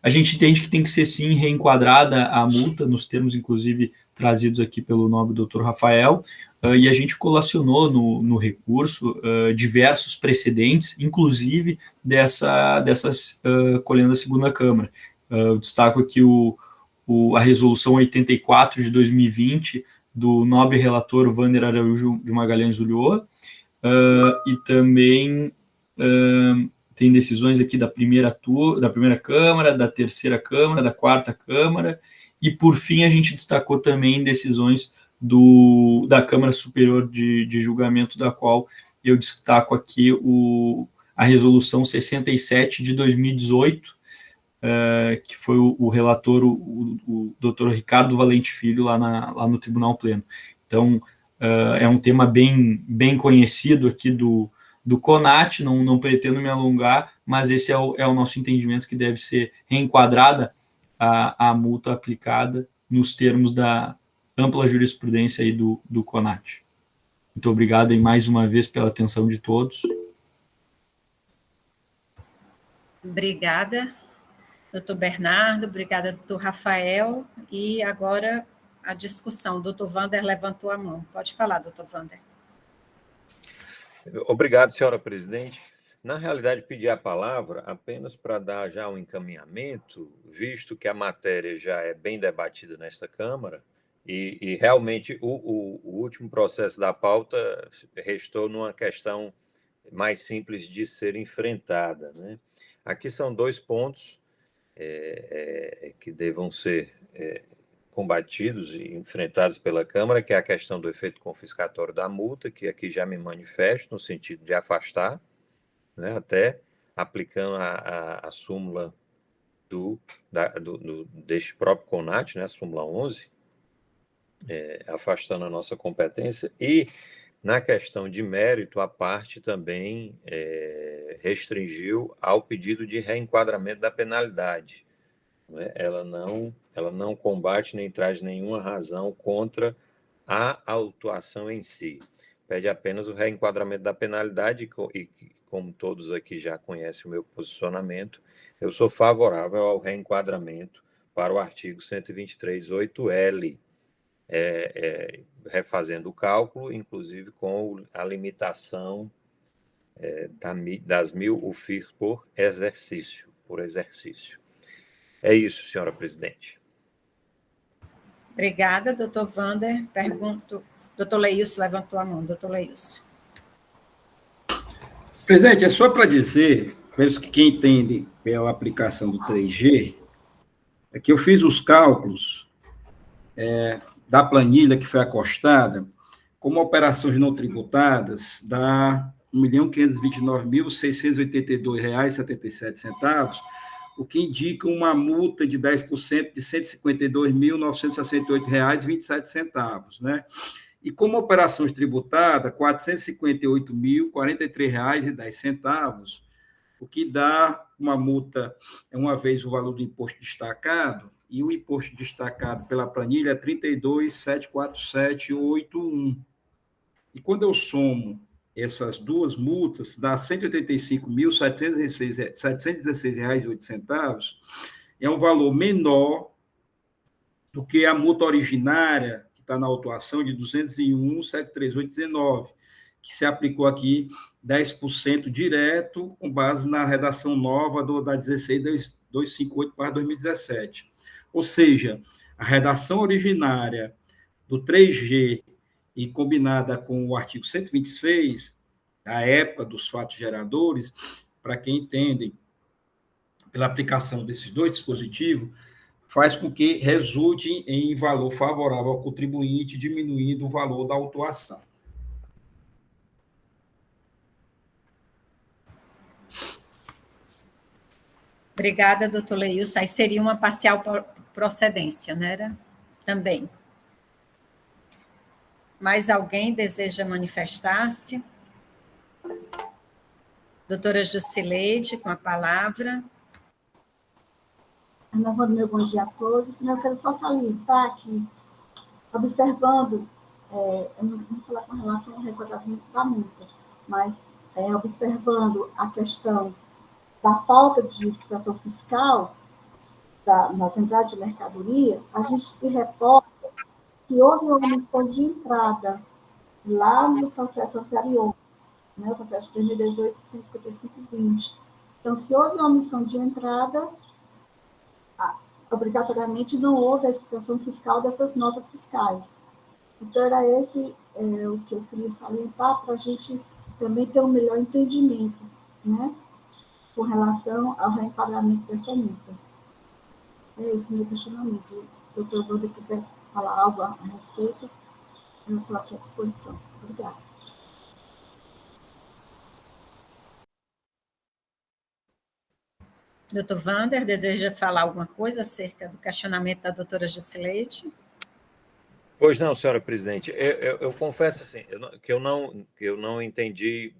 A gente entende que tem que ser, sim, reenquadrada a multa, nos termos, inclusive, trazidos aqui pelo nobre doutor Rafael, e a gente colacionou no recurso diversos precedentes, inclusive dessas colhendo da segunda Câmara. Eu destaco aqui a resolução 84 de 2020, do nobre relator Wander Araújo de Magalhães Ulloa, e também tem decisões aqui da primeira Câmara, da terceira Câmara, da quarta Câmara, e, por fim, a gente destacou também decisões da Câmara Superior de Julgamento, da qual eu destaco aqui a resolução 67 de 2018, que foi o relator, o doutor Ricardo Valente Filho, lá no Tribunal Pleno. Então, é um tema bem conhecido aqui do CONAT, não pretendo me alongar, mas esse é o nosso entendimento, que deve ser reenquadrada a multa aplicada nos termos da ampla jurisprudência aí do CONAT. Muito obrigado aí mais uma vez pela atenção de todos. Obrigada, doutor Bernardo, obrigada, doutor Rafael, e agora a discussão. O doutor Wander levantou a mão. Pode falar, doutor Wander. Obrigado, senhora presidente. Na realidade, pedi a palavra apenas para dar já um encaminhamento, visto que a matéria já é bem debatida nesta Câmara, e realmente o último processo da pauta restou numa questão mais simples de ser enfrentada, né? Aqui são 2 pontos que devam ser combatidos e enfrentados pela Câmara, que é a questão do efeito confiscatório da multa, que aqui já me manifesto no sentido de afastar, né, até aplicando a súmula deste próprio CONAT, né, a súmula 11, afastando a nossa competência, e na questão de mérito, a parte também restringiu ao pedido de reenquadramento da penalidade. Né? Ela não combate nem traz nenhuma razão contra a autuação em si. Pede apenas o reenquadramento da penalidade e, como todos aqui já conhecem o meu posicionamento, eu sou favorável ao reenquadramento para o artigo 123.8L, refazendo o cálculo, inclusive com a limitação das 1.000 UFIR por exercício. É isso, senhora presidente. Obrigada, doutor Wander. Pergunto, doutor Leilson levantou a mão. Doutor Leilson. Presidente, é só para dizer, penso que quem entende a aplicação do 3G, é que eu fiz os cálculos da planilha que foi acostada, como operações não tributadas, dá R$ 1.529.682,77, o que indica uma multa de 10% de R$ 152.968,27, né? E como operações tributadas, R$ 458.043,10, o que dá uma multa, uma vez o valor do imposto destacado, e o imposto destacado pela planilha é 32.747,81. E quando eu somo essas duas multas, dá R$ 185.716,08, é um valor menor do que a multa originária, que está na autuação, de R$ 201.738,19, que se aplicou aqui 10% direto, com base na redação nova da 16.258/2017. Ou seja, a redação originária do 3G e combinada com o artigo 126, a época dos fatos geradores, para quem entende, pela aplicação desses dois dispositivos, faz com que resulte em valor favorável ao contribuinte, diminuindo o valor da autuação. Obrigada, doutor Leilson. Aí seria uma parcial procedência, né? Também. Mais alguém deseja manifestar-se? Doutora Jusileide, com a palavra. Renovando meu bom dia a todos. Eu quero só salientar que, observando, eu não vou falar com relação ao requadramento da multa, mas observando a questão da falta de escritura fiscal nas entradas de mercadoria, a gente se reporta que houve uma omissão de entrada lá no processo anterior, né, o processo de 2018-155-20. Então, se houve uma omissão de entrada, obrigatoriamente não houve a explicação fiscal dessas notas fiscais. Então, era esse o que eu queria salientar, para a gente também ter um melhor entendimento, né, com relação ao reenquadramento dessa multa. É esse meu questionamento. O doutor Wander quiser falar algo a respeito, eu estou aqui à disposição. Obrigada. Doutor Wander, deseja falar alguma coisa acerca do questionamento da doutora Jusileide? Pois não, senhora presidente. Eu confesso assim, que eu não entendi,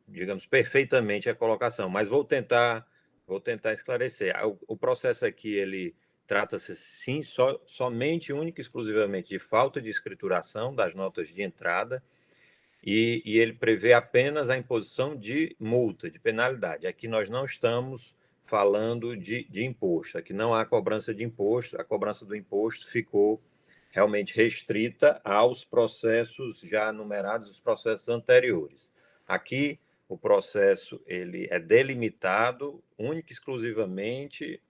digamos, perfeitamente a colocação, mas vou tentar esclarecer. O processo aqui, ele trata-se, sim, somente, única e exclusivamente de falta de escrituração das notas de entrada, e ele prevê apenas a imposição de multa, de penalidade. Aqui nós não estamos falando de imposto, aqui não há cobrança de imposto, a cobrança do imposto ficou realmente restrita aos processos já numerados, os processos anteriores. Aqui, o processo ele é delimitado única e exclusivamente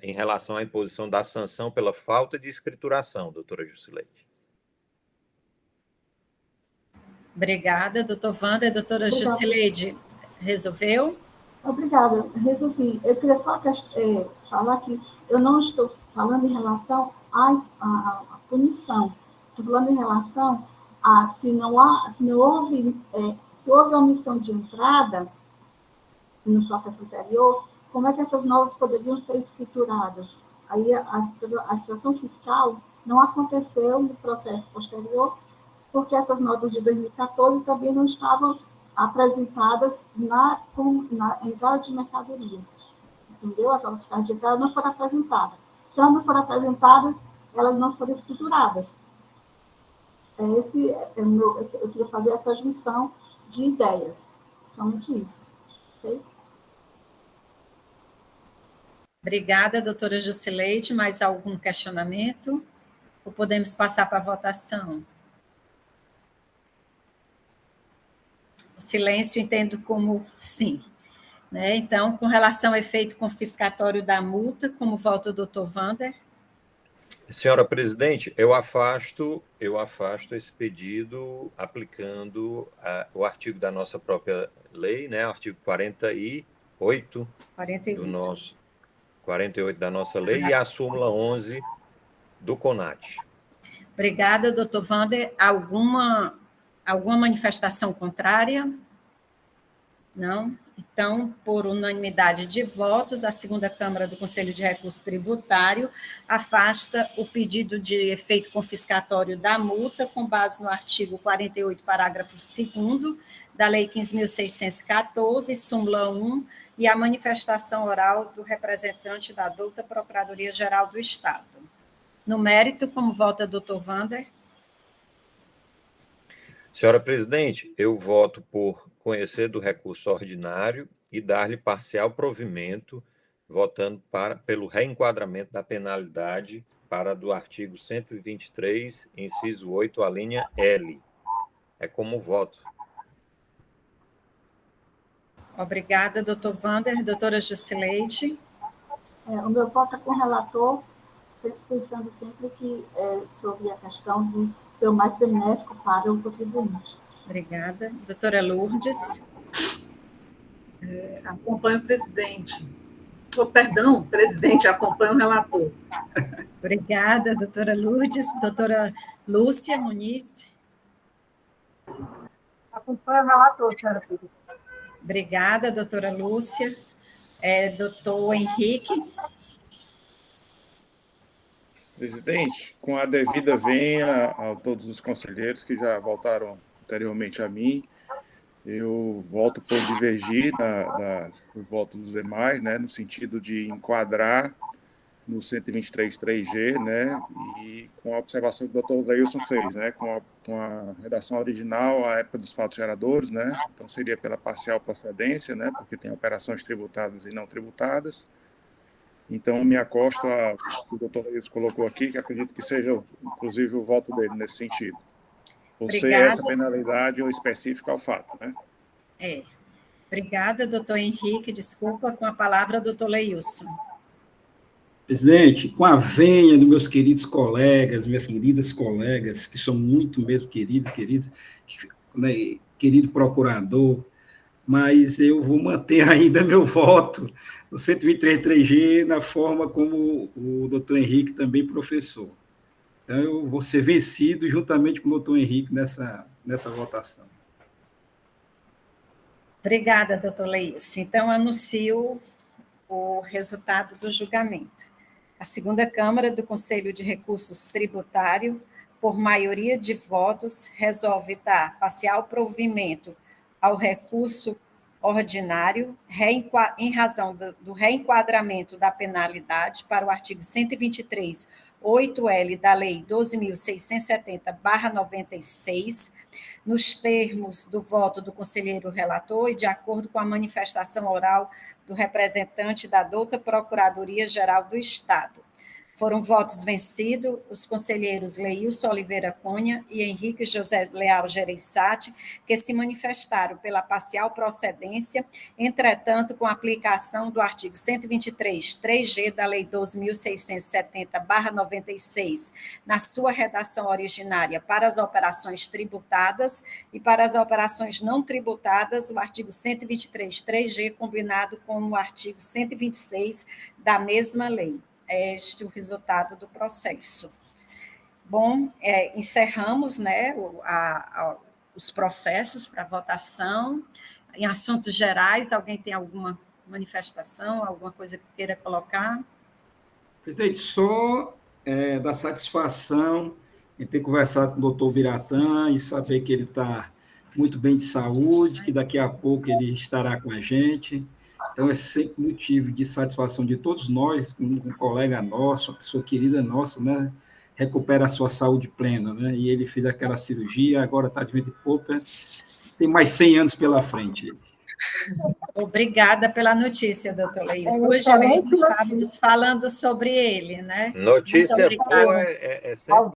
em relação à imposição da sanção pela falta de escrituração, doutora Jusileide. Obrigada, doutor Wander. Doutora Jusileide, resolveu? Obrigada, resolvi. Eu queria só falar que eu não estou falando em relação à punição, estou falando em relação a se houve omissão de entrada no processo anterior, como é que essas notas poderiam ser escrituradas? Aí a escrituração fiscal não aconteceu no processo posterior, porque essas notas de 2014 também não estavam apresentadas na entrada de mercadoria. Entendeu? As notas fiscais de entrada não foram apresentadas. Se elas não foram apresentadas, elas não foram escrituradas. Eu queria fazer essa junção de ideias. Somente isso. Ok? Obrigada, doutora Jusileide. Mais algum questionamento? Ou podemos passar para a votação? O silêncio entendo como sim. Né? Então, com relação ao efeito confiscatório da multa, como volta o doutor Wander? Senhora presidente, eu afasto esse pedido aplicando o artigo da nossa própria lei, né? O artigo 48 da nossa lei e a súmula 11 do CONAT. Obrigada, doutor Wander. Alguma manifestação contrária? Não? Então, por unanimidade de votos, a segunda Câmara do Conselho de Recurso Tributário afasta o pedido de efeito confiscatório da multa com base no artigo 48, parágrafo 2º da Lei 15.614, súmula 1, e a manifestação oral do representante da douta Procuradoria-Geral do Estado. No mérito, como vota o doutor Wander? Senhora presidente, eu voto por conhecer do recurso ordinário e dar-lhe parcial provimento, votando pelo reenquadramento da penalidade para do artigo 123, inciso 8, a linha L. É como voto. Obrigada, doutor Wander. Doutora Jusileide? O meu voto é com o relator, pensando sempre que sobre a questão de ser o mais benéfico para o contribuinte. Obrigada. Doutora Lourdes? Acompanho o presidente. Perdão, presidente, acompanho o relator. Obrigada, doutora Lourdes. Doutora Lúcia Muniz? Acompanho o relator, senhora presidente. Obrigada, doutora Lúcia. Doutor Henrique? Presidente, com a devida venha a todos os conselheiros que já votaram anteriormente a mim, eu volto por divergir dos votos dos demais, né, no sentido de enquadrar no 123.3G, né, e com a observação que o doutor Leilson fez, né, com a redação original à época dos fatos geradores, né, então seria pela parcial procedência, né, porque tem operações tributadas e não tributadas. Então, me acosto a que o doutor Leilson colocou aqui, que acredito que seja, inclusive, o voto dele nesse sentido. Por ser essa penalidade ou específica ao fato, né? Obrigada, doutor Henrique. Desculpa, com a palavra, doutor Leilson. Presidente, com a venha dos meus queridos colegas, minhas queridas colegas, que são muito mesmo queridos, né, querido procurador, mas eu vou manter ainda meu voto no 123.3G, na forma como o doutor Henrique também professou. Então, eu vou ser vencido juntamente com o doutor Henrique nessa votação. Obrigada, doutor Leilson. Então, anuncio o resultado do julgamento. A segunda Câmara do Conselho de Recursos Tributário, por maioria de votos, resolve dar parcial provimento ao recurso ordinário, em razão do reenquadramento da penalidade para o artigo 123, 8L da Lei 12.670/96, nos termos do voto do conselheiro relator e de acordo com a manifestação oral do representante da douta Procuradoria-Geral do Estado. Foram votos vencidos os conselheiros Leilson Oliveira Cunha e Henrique José Leal Gereissati, que se manifestaram pela parcial procedência, entretanto, com a aplicação do artigo 123, 3G da Lei 12.670/96, na sua redação originária para as operações tributadas e para as operações não tributadas, o artigo 123, 3G, combinado com o artigo 126 da mesma lei. Este é o resultado do processo. Bom, encerramos, né, os processos para votação. Em assuntos gerais, alguém tem alguma manifestação, alguma coisa que queira colocar? Presidente, só da satisfação em ter conversado com o doutor Biratã e saber que ele está muito bem de saúde, que daqui a pouco ele estará com a gente. Então, é sempre motivo de satisfação de todos nós, um colega nosso, uma pessoa querida nossa, né? Recupera a sua saúde plena, né? E ele fez aquela cirurgia, agora está de vento e pouca, tem mais 100 anos pela frente. Obrigada pela notícia, doutor Leilson. Hoje mesmo estávamos falando sobre ele, né? Notícia boa é sempre